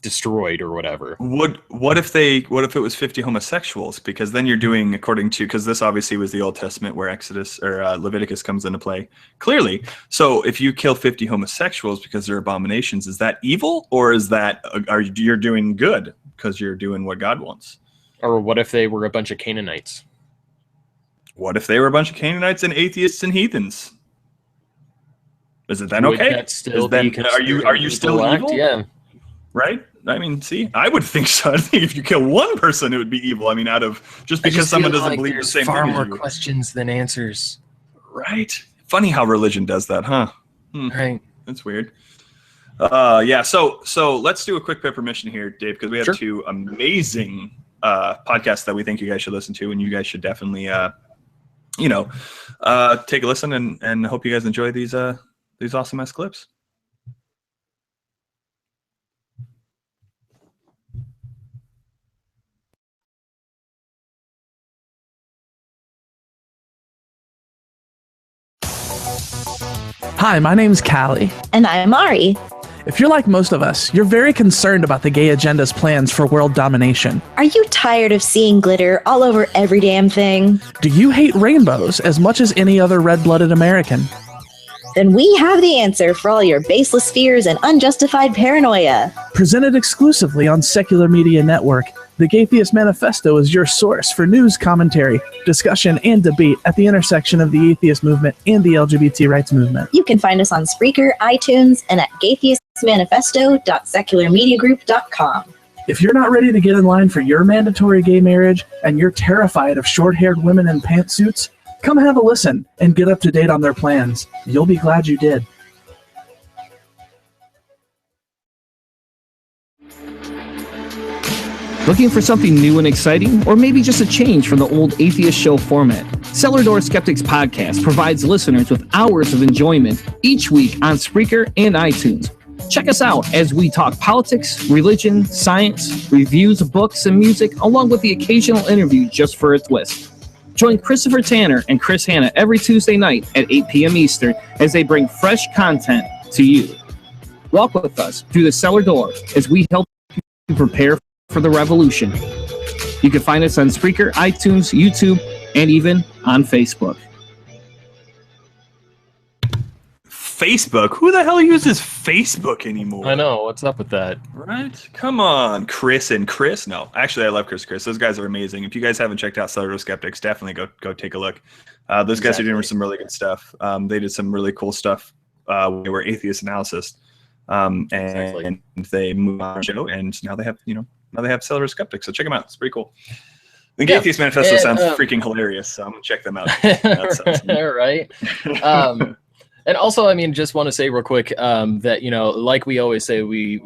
destroyed or whatever.
What if it was 50 homosexuals? Because then you're doing because this obviously was the Old Testament where Exodus or Leviticus comes into play clearly. So if you kill 50 homosexuals because they're abominations, is that evil, or is that you're doing good because you're doing what God wants?
Or what if they were a bunch of Canaanites?
What if they were a bunch of Canaanites and atheists and heathens? Is it then okay?
That still
are you still evil?
Yeah.
Right? I mean, see, I would think so. I think if you kill one person, it would be evil. I mean, because someone doesn't believe the same thing as you.
Far more questions than answers.
Right. Funny how religion does that, huh?
Right.
That's weird. Yeah. So let's do a quick Pimpermission here, Dave, because we have two amazing podcasts that we think you guys should listen to, and you guys should definitely take a listen and hope you guys enjoy these awesome ass clips.
Hi, my name's Callie.
And I'm Ari.
If you're like most of us, you're very concerned about the gay agenda's plans for world domination.
Are you tired of seeing glitter all over every damn thing?
Do you hate rainbows as much as any other red-blooded American?
Then we have the answer for all your baseless fears and unjustified paranoia.
Presented exclusively on Secular Media Network, the Atheist Manifesto is your source for news, commentary, discussion, and debate at the intersection of the atheist movement and the LGBT rights movement.
You can find us on Spreaker, iTunes, and at atheistmanifesto.secularmediagroup.com.
If you're not ready to get in line for your mandatory gay marriage and you're terrified of short-haired women in pantsuits, come have a listen and get up to date on their plans. You'll be glad you did.
Looking for something new and exciting, or maybe just a change from the old Atheist Show format? Cellar Door Skeptics Podcast provides listeners with hours of enjoyment each week on Spreaker and iTunes. Check us out as we talk politics, religion, science, reviews of books and music, along with the occasional interview just for a twist. Join Christopher Tanner and Chris Hanna every Tuesday night at 8 p.m. Eastern as they bring fresh content to you. Walk with us through the cellar door as we help you prepare for the revolution. You can find us on Spreaker, iTunes, YouTube, and even on Facebook.
Facebook? Who the hell uses Facebook anymore?
I know. What's up with that?
Right? Come on, Chris and Chris. No, actually, I love Chris. Those guys are amazing. If you guys haven't checked out Cellar Door Skeptics, definitely go take a look. Those guys are doing some really good stuff. They did some really cool stuff. They were Atheist Analysis, and they moved on the show, and now they have Cellar Door Skeptics. So check them out. It's pretty cool. The Atheist Manifesto sounds freaking hilarious, so I'm gonna check them out.
All right. And also, I mean, just want to say real quick that, like we always say, we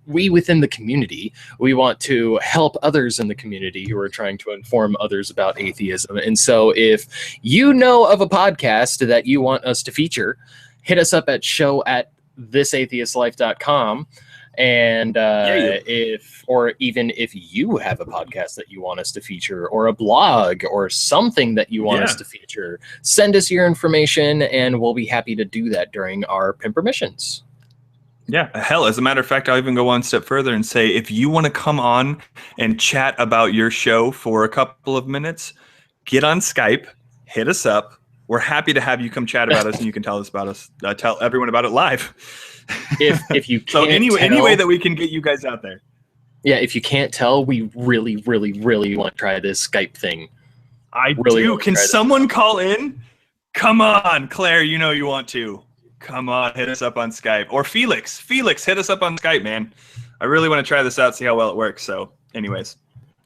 within the community, we want to help others in the community who are trying to inform others about atheism. And so if you know of a podcast that you want us to feature, hit us up at show@thisatheistlife.com. And if you have a podcast that you want us to feature, or a blog, or something that you want us to feature, send us your information and we'll be happy to do that during our Pimpermissions.
Yeah, hell, as a matter of fact, I'll even go one step further and say, if you want to come on and chat about your show for a couple of minutes, get on Skype, hit us up. We're happy to have you come chat about us, and you can tell us about us, tell everyone about it live.
If you can't
any way that we can get you guys out there.
Yeah, if you can't tell, we really, really, really want to try this Skype thing.
I really do. Can someone call in? Come on, Claire, you know you want to. Come on, hit us up on Skype. Or Felix, hit us up on Skype, man. I really want to try this out, see how well it works. So anyways.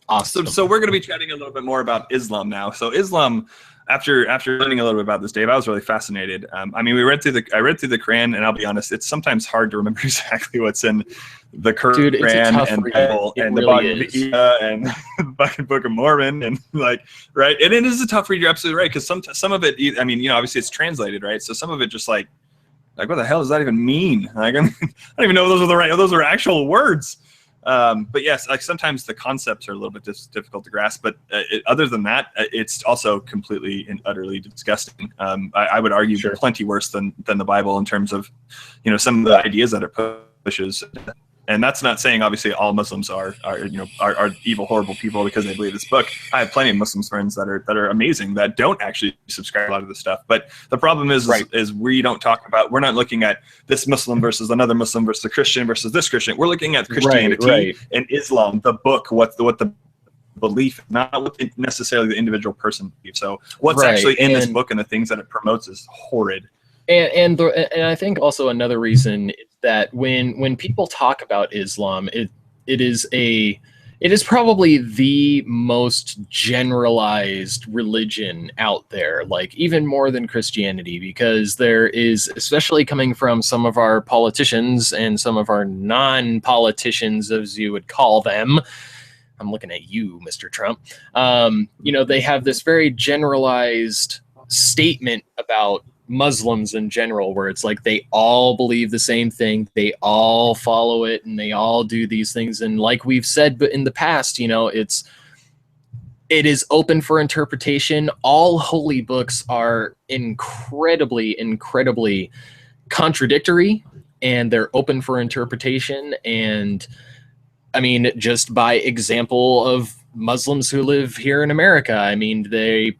Awesome.
So we're going to be chatting a little bit more about Islam now. So Islam, after learning a little bit about this, Dave, I was really fascinated. I mean, I read through the Quran, and I'll be honest, it's sometimes hard to remember exactly what's in the Quran and the Bible and the Bhagavad Gita and the fucking Book of Mormon, and right. And it is a tough read. You're absolutely right, because some of it, I mean, obviously it's translated, right? So some of it just like what the hell does that even mean? Like, I don't even know if those are actual words. But yes, like sometimes the concepts are a little bit difficult to grasp, but other than that, it's also completely and utterly disgusting. I would argue plenty worse than the Bible in terms of, some of the ideas that it pushes. And that's not saying obviously all Muslims are evil, horrible people because they believe this book. I have plenty of Muslim friends that are amazing that don't actually subscribe to a lot of this stuff. But the problem is we don't talk about, we're not looking at this Muslim versus another Muslim versus a Christian versus this Christian. We're looking at Christianity and Islam, the book, what the belief, not what necessarily the individual person believes. So what's actually in this book and the things that it promotes is horrid.
And I think also another reason is that when people talk about Islam, it is probably the most generalized religion out there, like even more than Christianity, because there is, especially coming from some of our politicians and some of our non-politicians, as you would call them, I'm looking at you, Mr. Trump. They have this very generalized statement about Muslims in general, where it's like they all believe the same thing, they all follow it, and they all do these things. And like we've said, but in the past, it is open for interpretation. All holy books are incredibly, incredibly contradictory, and they're open for interpretation. And I mean, just by example of Muslims who live here in America, I mean, they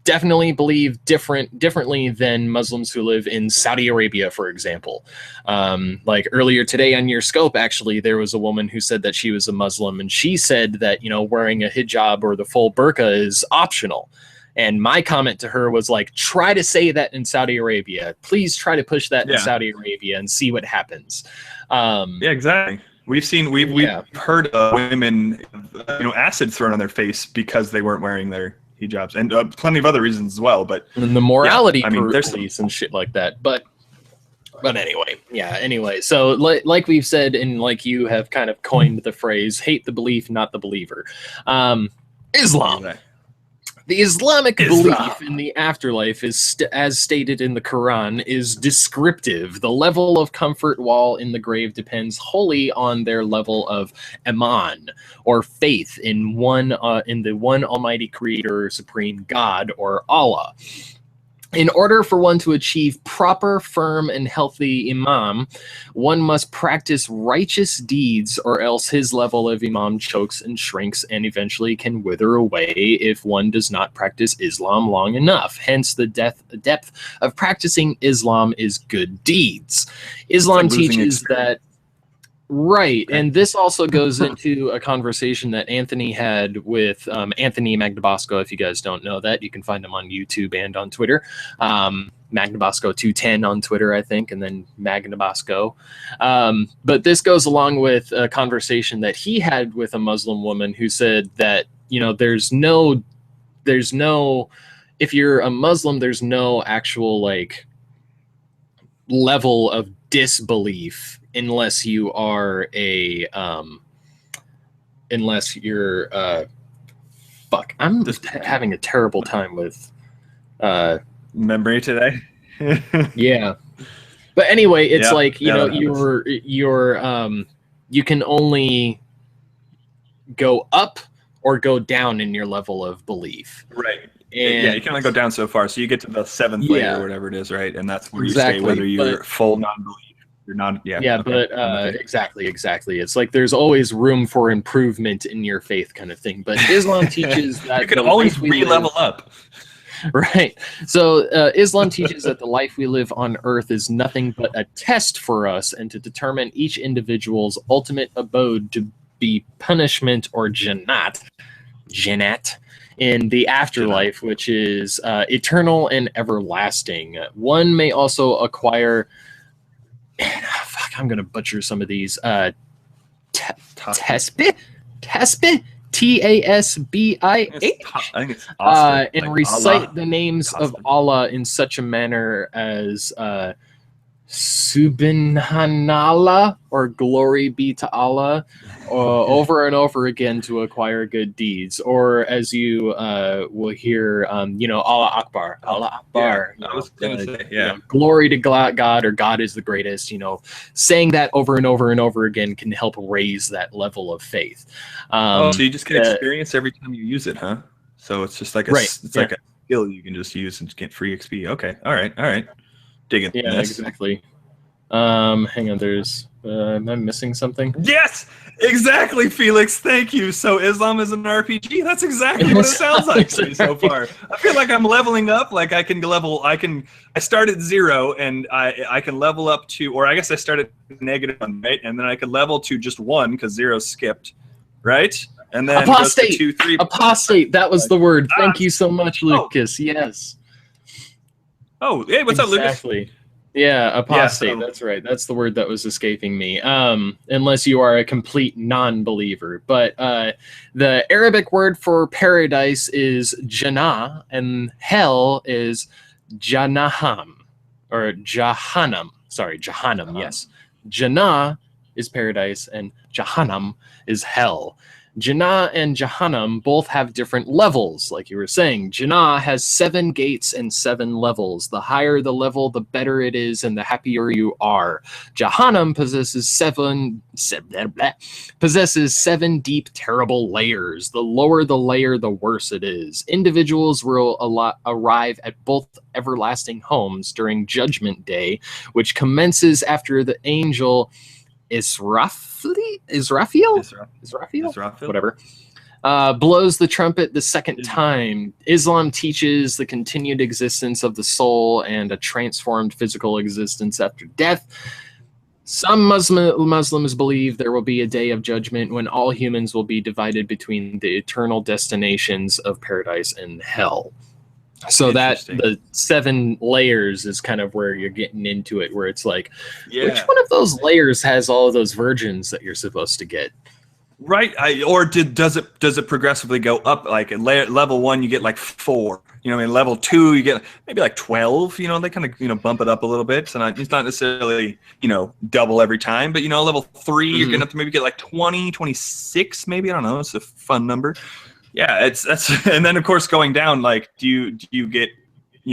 definitely believe differently than Muslims who live in Saudi Arabia, for example. Like earlier today on your scope, actually, there was a woman who said that she was a Muslim, and she said that, wearing a hijab or the full burqa is optional. And my comment to her was like, try to say that in Saudi Arabia. Please try to push that in Saudi Arabia and see what happens.
Yeah, exactly. We've heard of women, acid thrown on their face because they weren't wearing their hijabs, and plenty of other reasons as well. But
and the morality police and shit like that. But anyway. So like we've said, and like you have kind of coined the phrase, hate the belief, not the believer. Islam.
Right.
The Islamic belief in the afterlife is, as stated in the Quran, is descriptive. The level of comfort while in the grave depends wholly on their level of iman, or faith in the one Almighty Creator, Supreme God, or Allah. In order for one to achieve proper, firm, and healthy imam, one must practice righteous deeds, or else his level of imam chokes and shrinks and eventually can wither away if one does not practice Islam long enough. Hence, the depth of practicing Islam is good deeds. Islam teaches that... Right, and this also goes into a conversation that Anthony had with Anthony Magnabosco. If you guys don't know that, you can find him on YouTube and on Twitter. Magnabosco210 on Twitter, I think, and then Magnabosco. But this goes along with a conversation that he had with a Muslim woman who said that, there's no, if you're a Muslim, there's no actual, like, level of disbelief unless you are I'm just having a terrible time with
memory today.
Yeah, but anyway, it's you can only go up or go down in your level of belief,
right?
And
you can only go down so far, so you get to the seventh layer or whatever it is, right? And that's where you stay, whether you're full non-belief. You're not,
exactly. It's like there's always room for improvement in your faith, kind of thing. But Islam teaches that
you can always re-level up.
Right. So Islam teaches that the life we live on earth is nothing but a test for us, and to determine each individual's ultimate abode to be punishment or jannat in the afterlife, which is eternal and everlasting. One may also acquire... I'm gonna butcher some of these. Tasbih, Tasbih,
I think it's awesome.
And like recite Allah, the names of Allah in such a manner as Subhanallah, or glory be to Allah, over and over again to acquire good deeds. Or as you will hear, Allah Akbar, Allah Akbar.
I was going to say,
glory to God, or God is the greatest. Saying that over and over and over again can help raise that level of faith.
So you just get experience every time you use it, huh? So it's just like like a skill you can just use and get free XP. Okay, all right. Digging this.
Exactly. Hang on, there's am I missing something?
Yes, exactly, Felix. Thank you. So Islam is an RPG. That's exactly what it sounds like to me so far. I feel like I'm leveling up. Like I started 0 and I can level up to, or I guess I started -1, right? And then I could level to just 1 because 0 skipped, right? And then
apostate.
Goes to 2, 3.
Apostate. That was the word. Thank you so much, Lucas. Yes.
Oh, hey, what's up, Lucas?
Exactly. Yeah, apostate. That's right. That's the word that was escaping me. Unless you are a complete non-believer. But the Arabic word for paradise is Jannah, and hell is Jahannam, or Jahannam. Sorry, Jahannam. Yes, Jannah is paradise, and Jahannam is hell. Jannah and Jahannam both have different levels. Like you were saying, Jannah has 7 gates and 7 levels. The higher the level, the better it is and the happier you are. Jahannam possesses 7 deep, terrible layers. The lower the layer, the worse it is. Individuals will arrive at both everlasting homes during Judgment Day, which commences after the angel Israfil? Whatever. Blows the trumpet the second time. Islam teaches the continued existence of the soul and a transformed physical existence after death. Some Muslims believe there will be a day of judgment when all humans will be divided between the eternal destinations of paradise and hell. So that the 7 layers is kind of where you're getting into it, where it's like, which one of those layers has all of those virgins that you're supposed to get?
Right. Does it progressively go up? Like at level 1, you get like 4. You know, in level 2, you get maybe like 12. You know, they kind of bump it up a little bit. So it's not necessarily double every time, but level 3, you're gonna have to maybe get like 20, 26, maybe. I don't know. It's a fun number. Yeah, that's and then of course going down, like do you get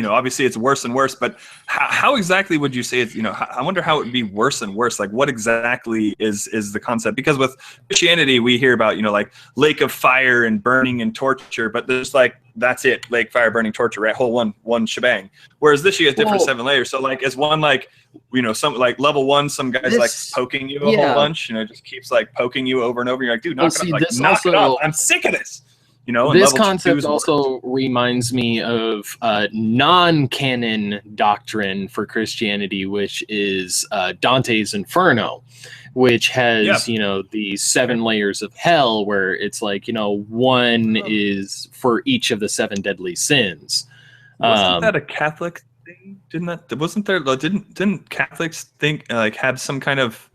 obviously it's worse and worse, but how exactly would you say it's I wonder how it would be worse and worse. Like what exactly is the concept? Because with Christianity we hear about like lake of fire and burning and torture, but there's like that's it, lake, fire, burning, torture, right? Whole one shebang. Whereas this you get different 7 layers. So like is one like some like level 1, some guys like poking you a whole bunch, just keeps like poking you over and over. You're like, dude, knock it off. I'm sick of this.
This concept also reminds me of non-canon doctrine for Christianity, which is Dante's Inferno, which has the 7 layers of hell, where it's like 1 is for each of the 7 deadly sins.
Wasn't that a Catholic thing? Didn't Catholics think like have some kind of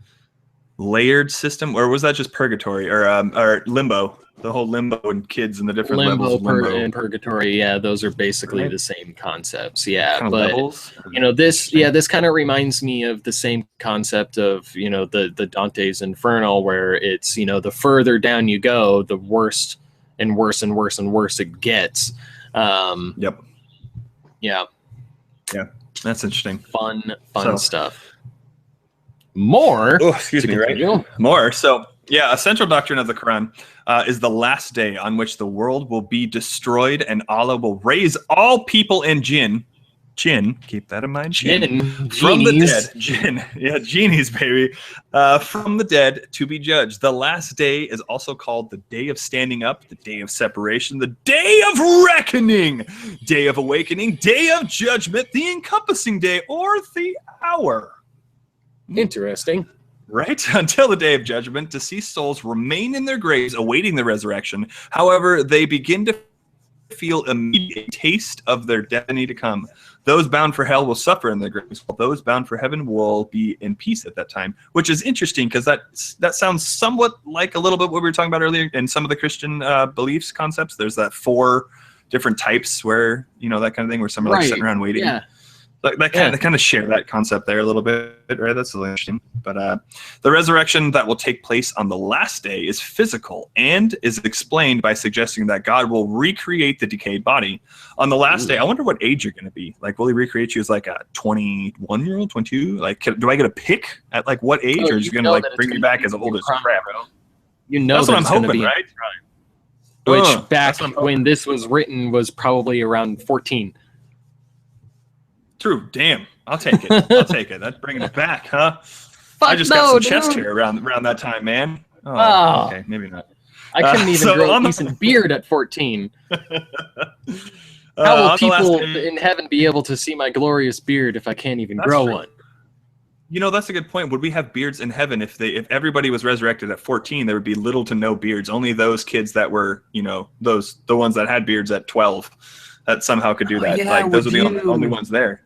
layered system, or was that just purgatory or limbo? The whole limbo and kids and the different levels of limbo
and purgatory, those are basically the same concepts.
Kind of levels?
This kind of reminds me of the same concept of the Dante's Inferno, where it's the further down you go, the worse and worse and worse and worse it gets.
Yeah, that's interesting.
Fun stuff. More.
Oh, excuse me, right? More. So. Yeah, a central doctrine of the Quran is the last day on which the world will be destroyed and Allah will raise all people and jinn, keep that in mind, jinn, from the dead, genies, baby, from the dead to be judged. The last day is also called the day of standing up, the day of separation, the day of reckoning, day of awakening, day of judgment, the encompassing day, or the hour.
Interesting.
Right? Until the day of judgment, deceased souls remain in their graves awaiting the resurrection. However, they begin to feel immediate taste of their destiny to come. Those bound for hell will suffer in their graves, while those bound for heaven will be in peace at that time, which is interesting because that sounds somewhat like a little bit what we were talking about earlier in some of the Christian beliefs concepts. There's that 4 different types where, that kind of thing, where some are like sitting around waiting. Yeah. They kind of share that concept there a little bit, right? That's really interesting. But the resurrection that will take place on the last day is physical and is explained by suggesting that God will recreate the decayed body. On the last day, I wonder what age you're going to be. Like, will he recreate you as like a 21-year-old, 22? Like, do I get a pick at like what age, or is he going to like bring me back as old as crap?
That's
what I'm hoping, right?
Which back when this was written was probably around 14.
True. Damn. I'll take it. That's bringing it back, huh? I just got some chest hair around that time, man. Oh, okay. Maybe not.
I couldn't even grow a decent beard at 14. How will people in heaven be able to see my glorious beard if I can't even grow one?
That's a good point. Would we have beards in heaven if everybody was resurrected at 14? There would be little to no beards. Only those kids that were, the ones that had beards at 12, that somehow could do that. Like those are the only ones there.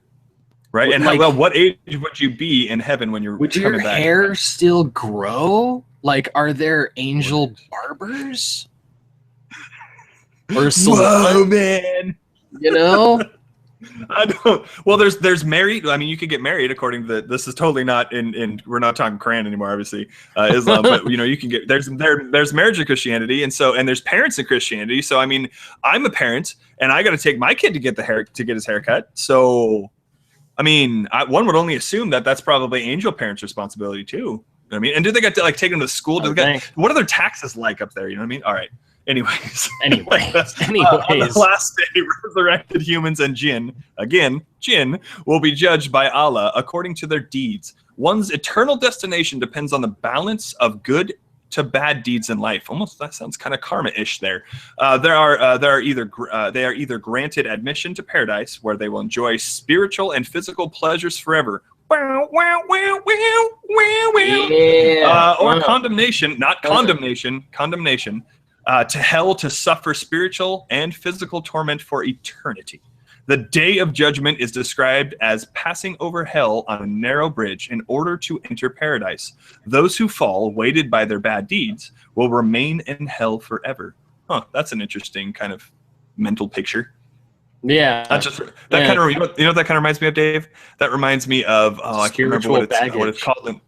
Right, and what age would you be in heaven when you're
would your
coming back?
Hair still grow? Like, are there angel barbers? Or
Whoa, man! I don't. Well, there's married. I mean, you could get married according to this is totally not in. We're not talking Quran anymore, obviously, Islam. But you can get there's marriage in Christianity, and there's parents in Christianity. So I mean, I'm a parent, and I got to take my kid to get his haircut. So, I mean, one would only assume that that's probably angel parents' responsibility too. You know what I mean, and do they get to take them to school? What are their taxes like up there? You know what I mean? All right. Anyways, on the last day, resurrected humans and jinn will be judged by Allah according to their deeds. One's eternal destination depends on the balance of good to bad deeds in life. Almost that sounds kind of karma-ish there. They are either granted admission to paradise, where they will enjoy spiritual and physical pleasures forever. Or condemnation, not condemnation, condemnation. To hell to suffer spiritual and physical torment for eternity. The day of judgment is described as passing over hell on a narrow bridge in order to enter paradise. Those who fall, weighted by their bad deeds, will remain in hell forever. Huh, that's an interesting kind of mental picture.
Yeah.
Kind of, you know what that kind of reminds me of, Dave? That reminds me of, I can't remember what it's called.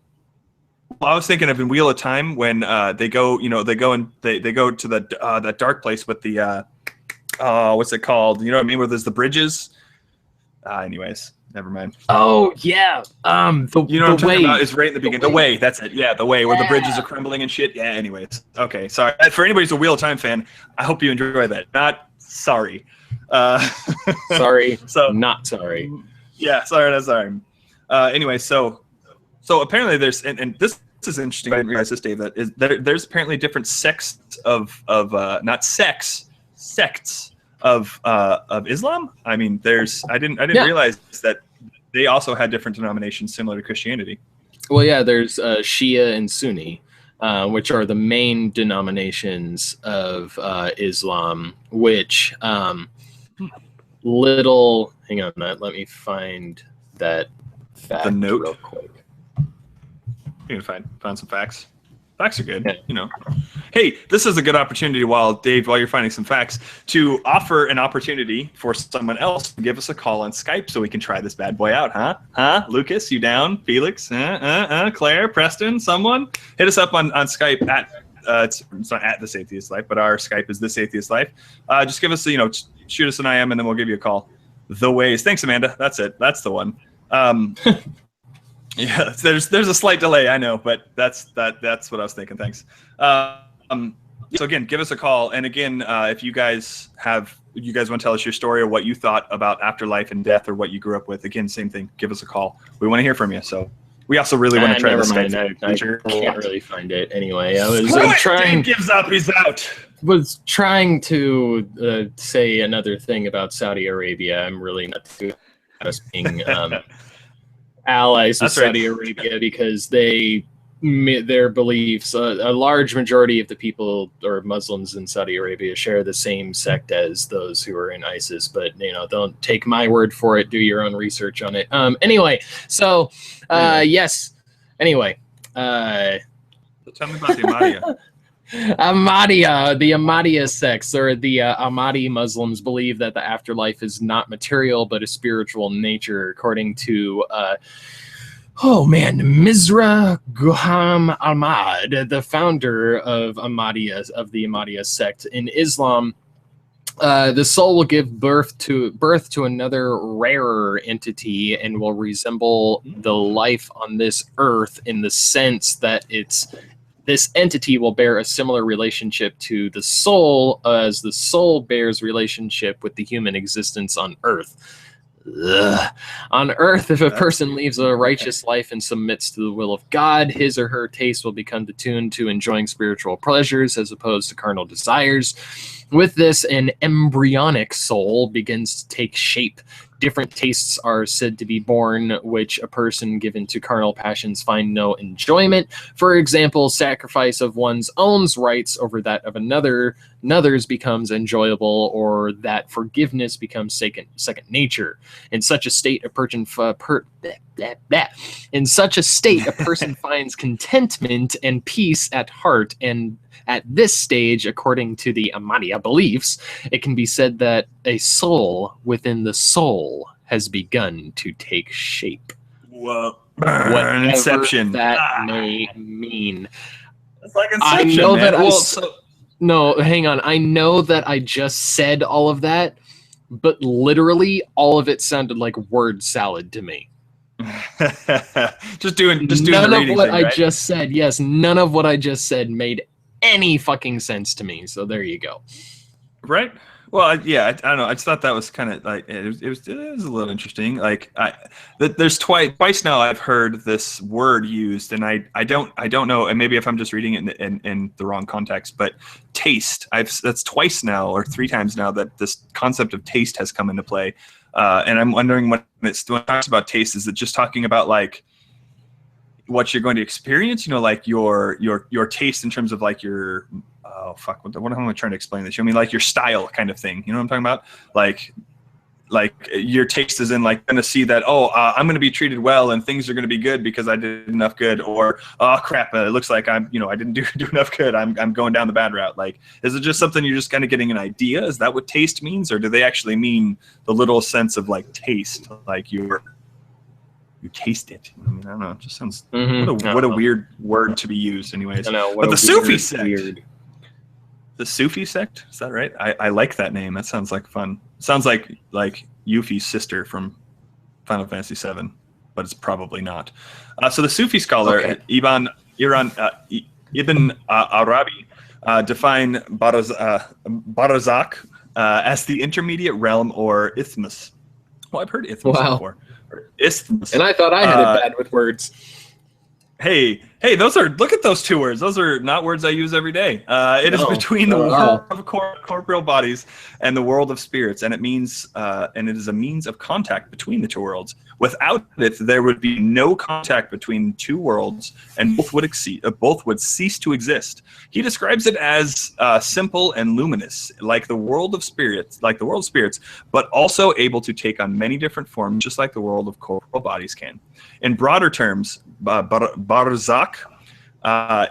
Well, I was thinking of in Wheel of Time when they go to that dark place with the what's it called? You know what I mean? Where there's the bridges. Anyways, never mind.
Oh yeah.
What I'm talking about is right in the beginning. The way. That's it. Yeah, the way where the bridges are crumbling and shit. Yeah. Anyways, okay. Sorry for anybody who's a Wheel of Time fan. I hope you enjoy that. Not sorry.
Sorry.
So
not sorry.
Yeah. Sorry. Not sorry. Anyway, so apparently there's and this is interesting. I didn't realize this, Dave. There's apparently different sects of sects of Islam. I mean, I didn't realize that they also had different denominations similar to Christianity.
Well, yeah, there's Shia and Sunni, which are the main denominations of Islam. Which hang on, let me find that fact
the note
real quick.
You can find some facts. Facts are good, Hey, this is a good opportunity while you're finding some facts to offer an opportunity for someone else to give us a call on Skype so we can try this bad boy out, huh? Lucas, you down? Felix, Claire, Preston, someone hit us up on Skype at it's not at This Atheist Life, but our Skype is This Atheist Life. Just give us shoot us an IM and then we'll give you a call. The ways. Thanks, Amanda. That's it. That's the one. Yeah, there's a slight delay, I know, but that's what I was thinking. Thanks. So again, give us a call, and again, if you guys want to tell us your story or what you thought about afterlife and death or what you grew up with, again, same thing. Give us a call. We want to hear from you. So we also really want to try this.
I can't really find it anyway. I'm trying.
Dave gives up. He's out.
Was trying to say another thing about Saudi Arabia. I'm really not too being allies with Saudi Arabia because their beliefs, a large majority of the people or Muslims in Saudi Arabia share the same sect as those who are in ISIS, but don't take my word for it, do your own research on it. Anyway, so yes. Anyway,
so tell me about the Ahmadiyya.
The Ahmadiyya sects, or the Ahmadi Muslims, believe that the afterlife is not material but a spiritual nature, according to Mizra Guham Ahmad, the founder of the Ahmadiyya sect in Islam. The soul will give birth to another rarer entity and will resemble the life on this earth in the sense that this entity will bear a similar relationship to the soul as the soul bears relationship with the human existence on earth. Ugh. On earth, if a person leaves a righteous life and submits to the will of God, his or her taste will become attuned to enjoying spiritual pleasures as opposed to carnal desires. With this, an embryonic soul begins to take shape. Different tastes are said to be born, which a person given to carnal passions find no enjoyment. For example, sacrifice of one's own rights over that of another others becomes enjoyable, or that forgiveness becomes second nature. In such a state, a person finds contentment and peace at heart. And at this stage, according to the Ahmadiyya beliefs, it can be said that a soul within the soul has begun to take shape.
Whoa.
Whatever
Inception.
that may mean.
It's like Inception,
I know
man.
that No, hang on. I know that I just said all of that, but literally all of it sounded like word salad to me.
just doing
none
of
what
thing,
I
right?
just said. Yes, none of what I just said made any fucking sense to me. So there you go.
Right. Well, I don't know. I just thought that was kind of like it was a little interesting. Like there's twice now I've heard this word used, and I don't know. And maybe if I'm just reading it in the wrong context, but taste. That's twice now or 3 times now that this concept of taste has come into play. And I'm wondering when it talks about taste, is it just talking about like what you're going to experience? You know, like your taste in terms of like your what am I trying to explain this? I mean, like your style kind of thing. You know what I'm talking about? Like your taste is in like going to see that, I'm going to be treated well and things are going to be good because I did enough good, or oh crap, it looks like I didn't do enough good. I'm going down the bad route. Like, is it just something you're just kind of getting an idea? Is that what taste means, or do they actually mean the literal sense of like taste, like you taste it? I mean, I don't know. It just sounds what a weird word to be used, anyways. But the Sufi sect. The Sufi sect, is that right? I like that name. That sounds like fun. Sounds like Yuffie's sister from Final Fantasy VII, but it's probably not. So the Sufi scholar Ibn Arabi define Barzakh as the intermediate realm or isthmus. Well, I've heard isthmus before. Or isthmus.
And I thought I had it bad with words.
Hey, look at those 2 words. Those are not words I use every day. It is between the world of corporeal bodies and the world of spirits, and it means, and it is a means of contact between the 2 worlds. Without it, there would be no contact between 2 worlds, and both would cease to exist. He describes it as simple and luminous, like the world of spirits, but also able to take on many different forms, just like the world of corporeal bodies can. In broader terms, Barzakh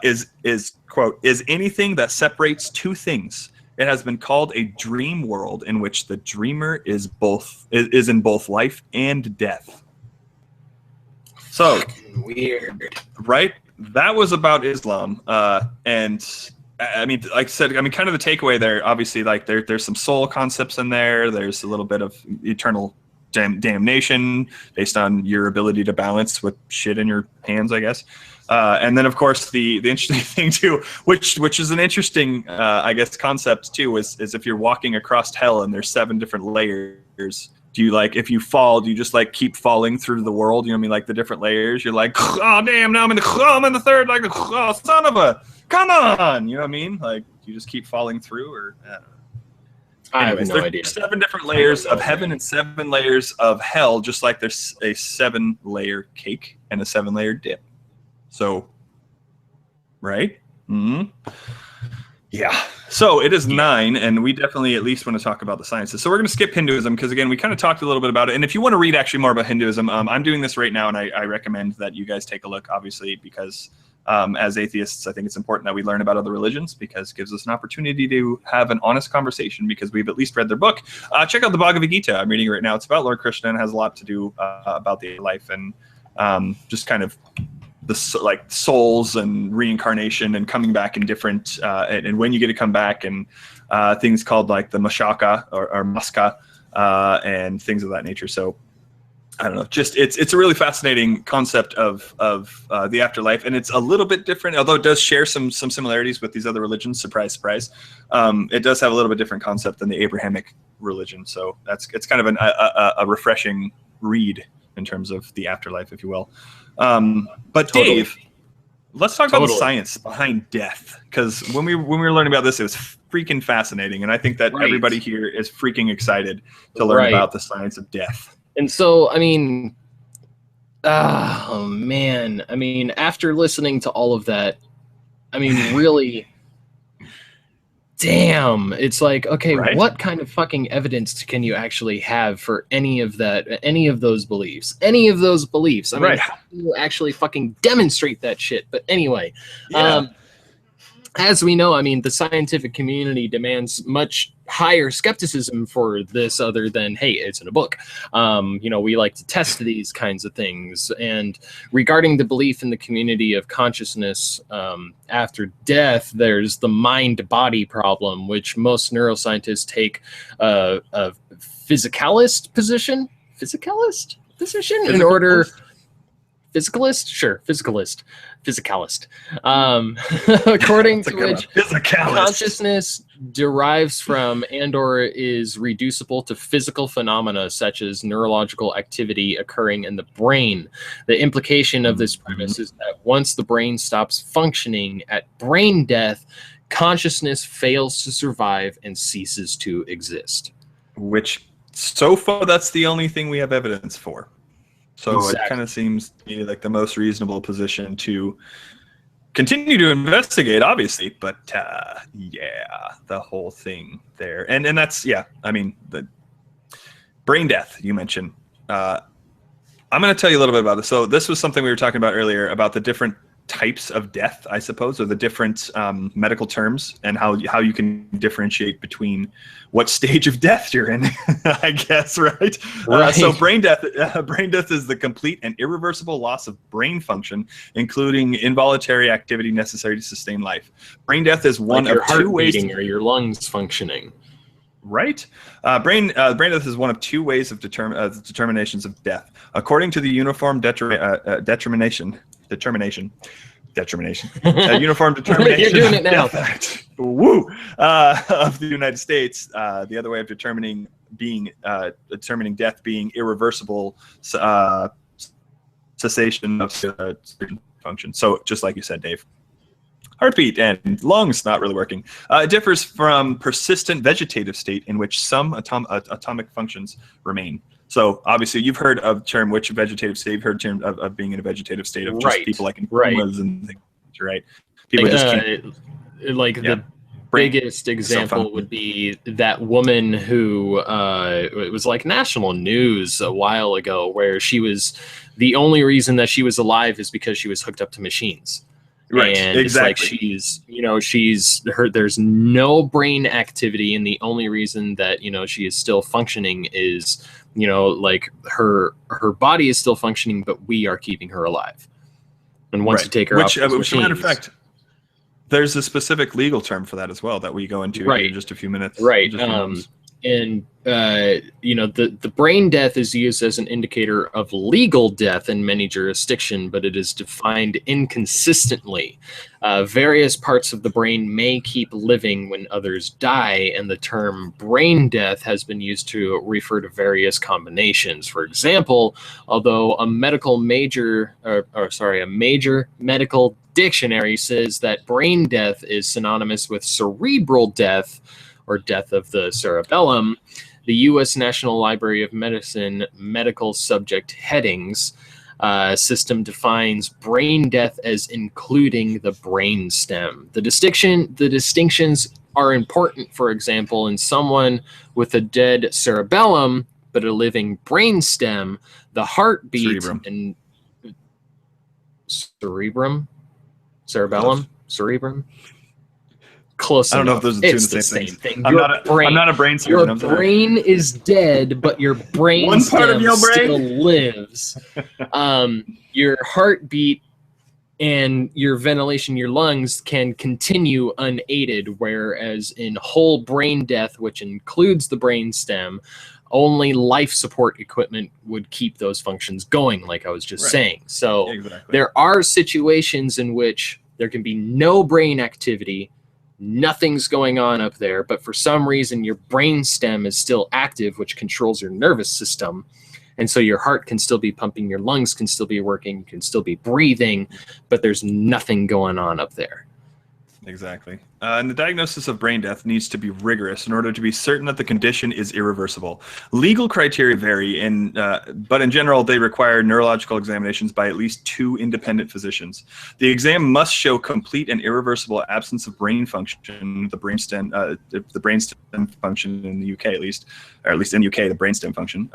is quote, is anything that separates 2 things. It has been called a dream world in which the dreamer is in both life and death. So
weird,
right? That was about Islam, and I mean, like I said, kind of the takeaway there. Obviously, like there's some soul concepts in there. There's a little bit of eternal damnation based on your ability to balance with shit in your hands, I guess. And then, of course, the interesting thing too, which is an interesting, I guess, concept too, is if you're walking across hell and there's 7 different layers. Do you like, if you fall, do you just like keep falling through the world? You know what I mean? Like the different layers. You're like, oh damn, now I'm in the 3rd. Like, oh son of a, come on. You know what I mean? Like, do you just keep falling through, or? I don't know. Anyways,
I have no idea.
7 different layers of heaven and 7 layers of hell, just like there's a 7-layer cake and a 7-layer dip. So, right? Mm-hmm. Yeah. So it is 9, and we definitely at least want to talk about the sciences. So we're going to skip Hinduism because, again, we kind of talked a little bit about it. And if you want to read actually more about Hinduism, I'm doing this right now, and I recommend that you guys take a look, obviously, because as atheists, I think it's important that we learn about other religions, because it gives us an opportunity to have an honest conversation, because we've at least read their book. Check out the Bhagavad Gita. I'm reading it right now. It's about Lord Krishna and has a lot to do about the life and just kind of the like souls and reincarnation and coming back in different and when you get to come back, and things called like the mashaka or maska and things of that nature. So I don't know, just it's a really fascinating concept of the afterlife, and it's a little bit different, although it does share some similarities with these other religions. Surprise, surprise. It does have a little bit different concept than the Abrahamic religion, so it's kind of a refreshing read in terms of the afterlife, if you will. But totally. Dave, let's talk about the science behind death, because when we were learning about this, it was freaking fascinating, and I think that everybody here is freaking excited to learn about the science of death.
And so, I mean, oh man, I mean, after listening to all of that, I mean, really, damn, it's like, okay,
Right.
what kind of fucking evidence can you actually have for any of those beliefs? I mean,
Right.
how do you actually fucking demonstrate that shit? But anyway,
Yeah.
as we know, I mean, the scientific community demands much higher skepticism for this other than, hey, it's in a book. We like to test these kinds of things. And regarding the belief in the community of consciousness after death, there's the mind-body problem, which most neuroscientists take a physicalist position in order... Physicalist? Sure, physicalist. According to which consciousness derives from and/or is reducible to physical phenomena such as neurological activity occurring in the brain. The implication of this premise is that once the brain stops functioning at brain death, consciousness fails to survive and ceases to exist.
Which, so far, that's the only thing we have evidence for. So
Exactly.
It kind of seems to me like the most reasonable position to continue to investigate, obviously. But the whole thing there, and that's I mean, the brain death you mentioned. I'm going to tell you a little bit about this. So this was something we were talking about earlier about the different types of death, I suppose, or the different medical terms, and how you can differentiate between what stage of death you're in. I guess, right? So brain death is the complete and irreversible loss of brain function, including involuntary activity necessary to sustain life. Brain death is one
like
of two ways,
or your lungs functioning.
Right. Brain death is one of two ways of determinations of death, according to the Uniform Determination. Uniform Determination
You're doing it now.
Death Act. Woo! Of the United States. The other way of determining death being irreversible cessation of certain function. So just like you said, Dave. Heartbeat and lungs not really working. It differs from persistent vegetative state in which some atomic functions remain. So obviously you've heard of the term which vegetative state. You've heard the term of being in a vegetative state of just people like in comas and things, right? People just can't.
The biggest example would be that woman who it was like national news a while ago, where she was the only reason that she was alive is because she was hooked up to machines.
Right,
and
exactly.
It's like there's no brain activity, and the only reason that she is still functioning is like her body is still functioning, but we are keeping her alive. And once you take her off those
which, as a matter of
machines,
fact, there's a specific legal term for that as well that we go into here in just a few minutes.
Right. The brain death is used as an indicator of legal death in many jurisdictions, but it is defined inconsistently. Various parts of the brain may keep living when others die, and the term brain death has been used to refer to various combinations. For example, although a major medical dictionary says that brain death is synonymous with cerebral death, or death of the cerebellum, the U.S. National Library of Medicine medical subject headings system defines brain death as including the brain stem. The distinctions are important. For example, in someone with a dead cerebellum but a living brain stem, the heartbeat and cerebellum. Close
I don't know
enough.
if those are two
It's
the same
thing.
I'm not a brain surgeon.
Your brain is dead, but your brain
One part of your brain
still lives. Your heartbeat and your ventilation, your lungs can continue unaided, whereas in whole brain death, which includes the brain stem, only life support equipment would keep those functions going, like I was just saying. So there are situations in which there can be no brain activity, nothing's going on up there, but for some reason your brain stem is still active, which controls your nervous system. And so your heart can still be pumping, your lungs can still be working, you can still be breathing, but there's nothing going on up there.
Exactly. And the diagnosis of brain death needs to be rigorous in order to be certain that the condition is irreversible. Legal criteria vary, but in general, they require neurological examinations by at least 2 independent physicians. The exam must show complete and irreversible absence of brain function, the brainstem function in the UK at least, or at least in the UK, the brainstem function.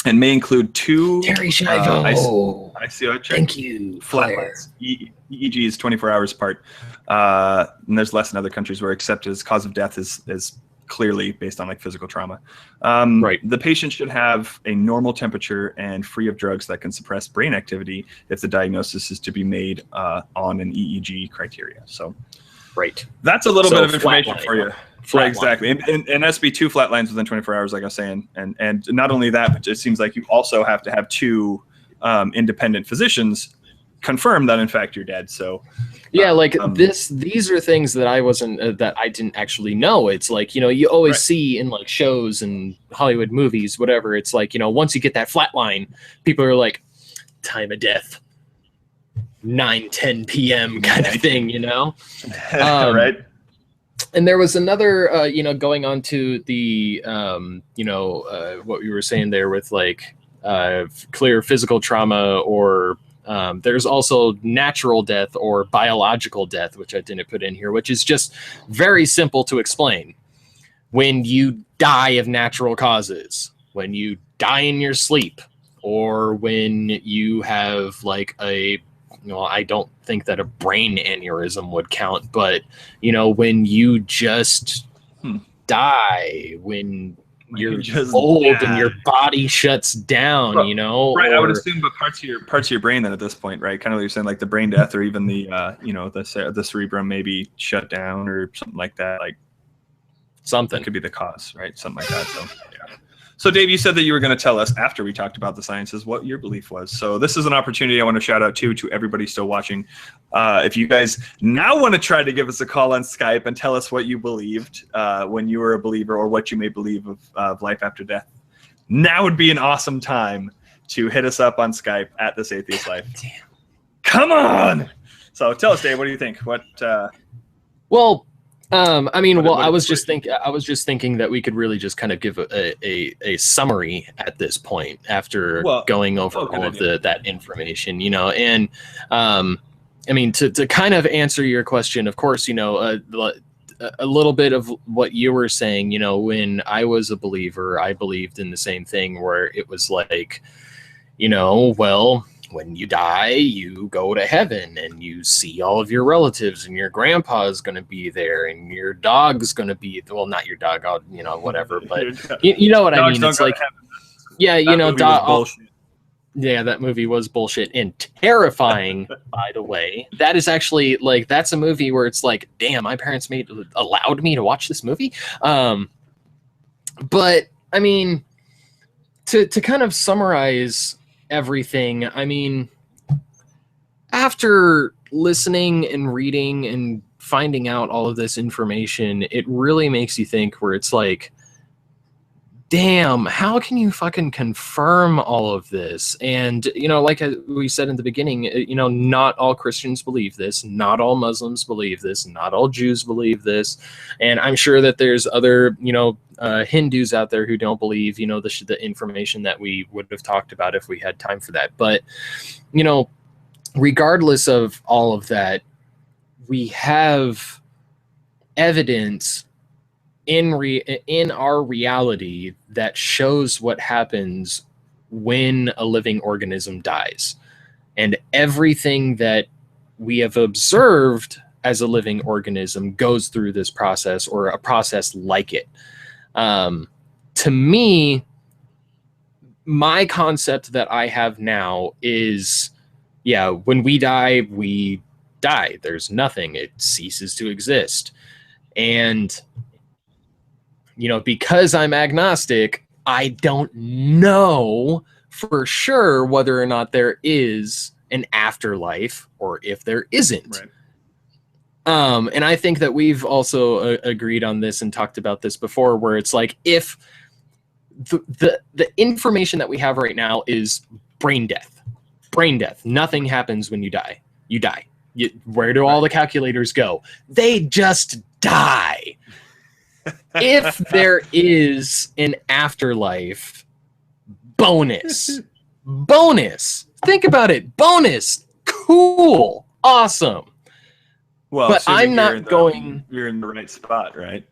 And may include 2
Terry Schiavo.
ICO check.
Thank you.
Flatlines. EEG is 24 hours apart. And there's less in other countries where accepted as cause of death is clearly based on like physical trauma.
Right.
The patient should have a normal temperature and free of drugs that can suppress brain activity if the diagnosis is to be made on an EEG criteria. So
right.
That's a little bit of information for you. Right, exactly. And SB2 flatlines within 24 hours, like I was saying. And not only that, but it seems like you also have to have 2 independent physicians confirm that in fact you're dead. So
yeah, these are things that I didn't actually know. It's like, you always see in like shows and Hollywood movies, whatever. It's like, once you get that flat line, people are like, time of death, 9-10 p.m. kind of thing,
right.
And there was another, going on to the, what we were saying there with like clear physical trauma, or there's also natural death or biological death, which I didn't put in here, which is just very simple to explain. When you die of natural causes, when you die in your sleep, or when you have like I don't think that a brain aneurysm would count, but when you just die, when you're just old and your body shuts down,
right? I would assume, but parts of your brain then at this point, right? Kind of like you're saying, like the brain death, or even the the cerebrum maybe shut down or something like that. Like something could be the cause, right? Something like that. So yeah. So Dave, you said that you were going to tell us after we talked about the sciences what your belief was. So this is an opportunity I want to shout out to everybody still watching. If you guys now want to try to give us a call on Skype and tell us what you believed when you were a believer, or what you may believe of life after death, now would be an awesome time to hit us up on Skype at This Atheist Life.
Damn.
Come on! So tell us, Dave, what do you think?
I was just thinking that we could really just kind of give a summary at this point after going over all of that information, and to kind of answer your question, of course, a little bit of what you were saying, when I was a believer, I believed in the same thing, where it was like, when you die, you go to heaven and you see all of your relatives, and your grandpa's going to be there, and your dog's going to be, well, not your dog, whatever, but you know what I mean? It's like, that movie was bullshit and terrifying, by the way. That is actually like, that's a movie where it's like, damn, my parents allowed me to watch this movie. But I mean, to kind of summarize everything, after listening and reading and finding out all of this information, it really makes you think, where it's like, damn, how can you fucking confirm all of this? And like we said in the beginning, not all Christians believe this, not all Muslims believe this, not all Jews believe this, and I'm sure that there's other Hindus out there who don't believe the information that we would have talked about if we had time for that. But regardless of all of that, we have evidence in our reality that shows what happens when a living organism dies, and everything that we have observed as a living organism goes through this process, or a process like it. To me, my concept that I have now is, when we die, we die. There's nothing. It ceases to exist. And, because I'm agnostic, I don't know for sure whether or not there is an afterlife, or if there isn't.
Right.
And I think that we've also agreed on this and talked about this before, where it's like, if the information that we have right now is brain death, nothing happens when you die. You die. where do all the calculators go? They just die. If there is an afterlife, bonus. Think about it. Bonus. Cool. Awesome.
Well,
but I'm not going.
You're in the right spot, right?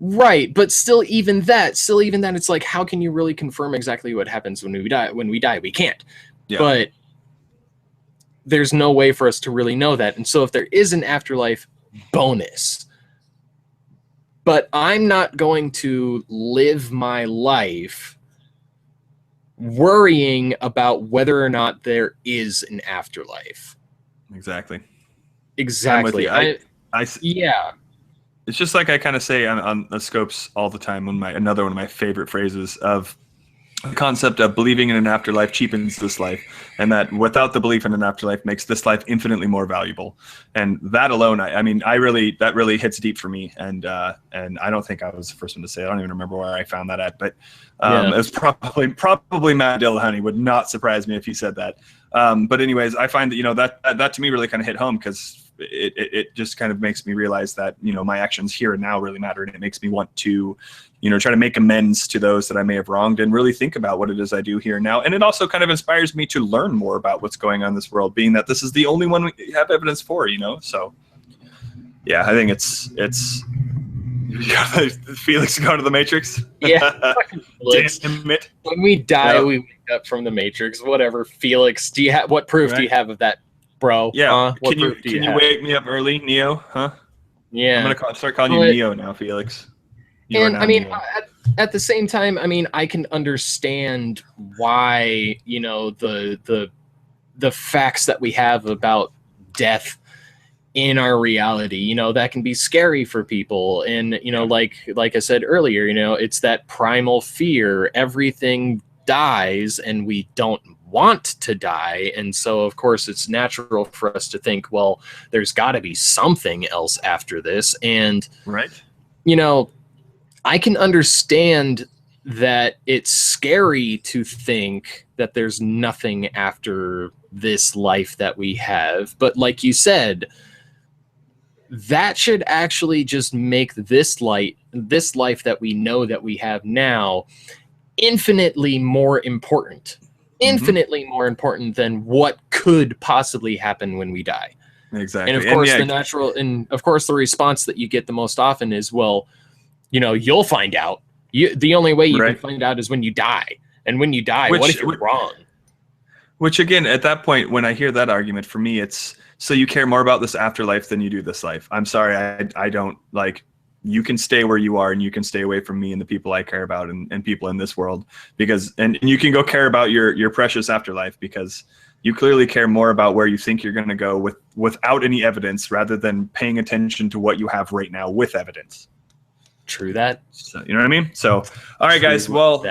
Right, but still, even that, it's like, how can you really confirm exactly what happens when we die? When we die, we can't. Yeah. But there's no way for us to really know that. And so, if there is an afterlife, bonus. But I'm not going to live my life worrying about whether or not there is an afterlife.
Exactly.
Yeah.
It's just like I kind of say on the Scopes all the time. Another one of my favorite phrases of the concept of believing in an afterlife cheapens this life, and that without the belief in an afterlife makes this life infinitely more valuable. And that alone, that really hits deep for me. And I don't think I was the first one to say it. I don't even remember where I found that at, but it was probably Matt Dillahunty. Would not surprise me if he said that. But anyways, I find that that to me really kind of hit home, because it just kind of makes me realize that my actions here and now really matter, and it makes me want to try to make amends to those that I may have wronged, and really think about what it is I do here and now. And it also kind of inspires me to learn more about what's going on in this world, being that this is the only one we have evidence for. So yeah, I think it's Felix going to the Matrix.
Yeah. Damn it. When we die, we wake up from the Matrix. Whatever. Felix, what proof do you have of that, bro?
Yeah. Can you wake me up early, Neo? Huh?
Yeah.
I'm gonna start calling you Neo now, Felix.
At the same time, I can understand why the facts that we have about death in our reality, that can be scary for people. And like I said earlier, it's that primal fear. Everything dies, and we don't want to die. And so, of course, it's natural for us to think, well, there's got to be something else after this. And
right,
I can understand that it's scary to think that there's nothing after this life that we have. But like you said, that should actually just make this life that we know that we have now infinitely more important. Infinitely more important than what could possibly happen when we die.
Exactly.
And of course, the response that you get the most often is, well, you'll find out. The only way you can find out is when you die. And when you die, what if you're wrong?
Which, again, at that point, when I hear that argument, for me, it's, so you care more about this afterlife than you do this life. I'm sorry, I don't, you can stay where you are, and you can stay away from me and the people I care about, and people in this world, because, and you can go care about your precious afterlife, because you clearly care more about where you think you're going to go without any evidence, rather than paying attention to what you have right now with evidence.
True that.
So, you know what I mean? So, all right, guys. Well,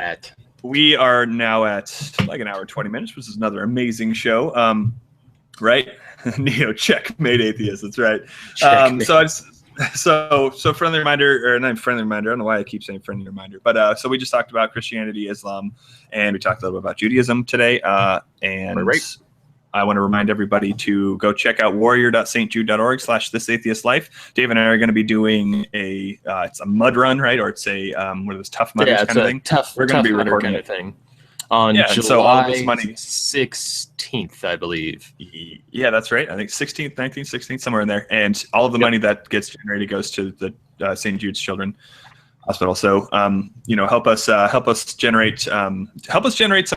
we are now at like an hour and 20 minutes, which is another amazing show. Right? Neo, checkmate atheist. That's right. So friendly reminder, or not friendly reminder. I don't know why I keep saying friendly reminder, but so we just talked about Christianity, Islam, and we talked a little bit about Judaism today. And I want to remind everybody to go check out warrior.stjude.org/thisatheistlife. Dave and I are going to be doing it's a mud run, right? Or it's a one of those tough mudders kind of thing.
We're going to be recording a thing on July 16th, I believe.
Yeah, that's right. I think 16th, 19th, 16th, somewhere in there. And all of the money that gets generated goes to the St. Jude's Children Hospital. So, help us generate some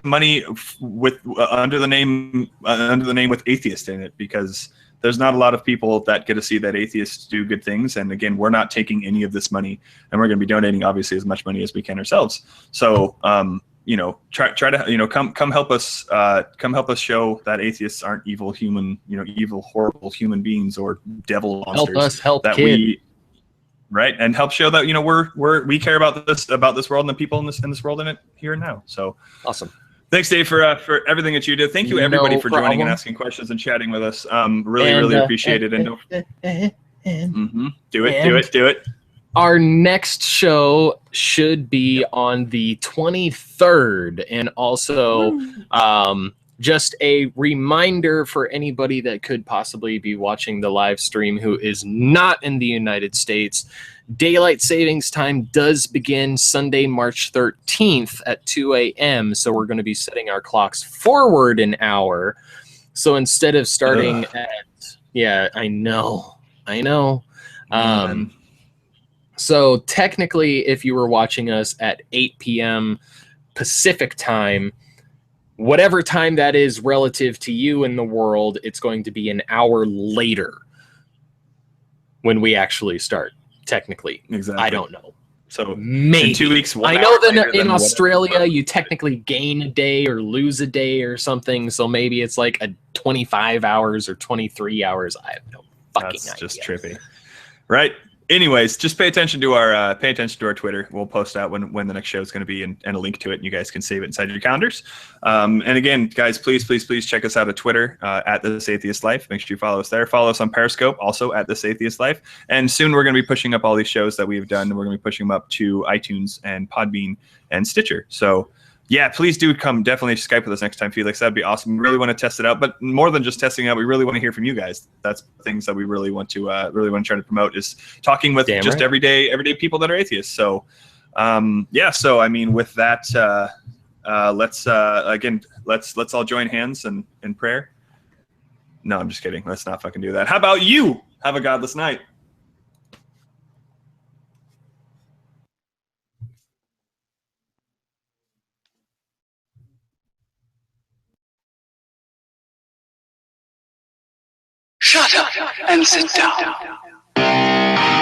money with under the name with atheist in it, because there's not a lot of people that get to see that atheists do good things. And again, we're not taking any of this money, and we're going to be donating obviously as much money as we can ourselves. So, try to, come help us show that atheists aren't evil horrible human beings or devil monsters.
Help us help
that
kid.
And help show that we care about this world and the people in this world in it here and now. So
awesome.
Thanks, Dave, for everything that you did. Thank you, everybody, for joining and asking questions and chatting with us. Really appreciate it. And do it.
Our next show should be on the 23rd, and also Just a reminder for anybody that could possibly be watching the live stream who is not in the United States. Daylight savings time does begin Sunday, March 13th at 2 a.m. So we're going to be setting our clocks forward an hour. So instead of starting at, yeah, I know. So technically, if you were watching us at 8 p.m. Pacific time, whatever time that is relative to you in the world, it's going to be an hour later when we actually start. Technically,
exactly.
I don't know.
So
maybe
in 2 weeks.
I know that in Australia you technically gain a day or lose a day or something. So maybe it's like a 25 hours or 23 hours. I have no fucking idea.
That's just trippy, right? Anyways, just pay attention to our Twitter. We'll post out when the next show is going to be and a link to it, and you guys can save it inside your calendars. And again, guys, please check us out at Twitter at This Atheist Life. Make sure you follow us there. Follow us on Periscope, also at This Atheist Life. And soon we're going to be pushing up all these shows that we've done, and we're going to be pushing them up to iTunes and Podbean and Stitcher. So yeah, please do come. Definitely Skype with us next time, Felix. That'd be awesome. We really want to test it out, but more than just testing it out, we really want to hear from you guys. That's things that we really want to try to promote, is talking with everyday people that are atheists. So yeah. So I mean, with that, let's all join hands in prayer. No, I'm just kidding. Let's not fucking do that. How about you? Have a godless night.
Shut up and sit down.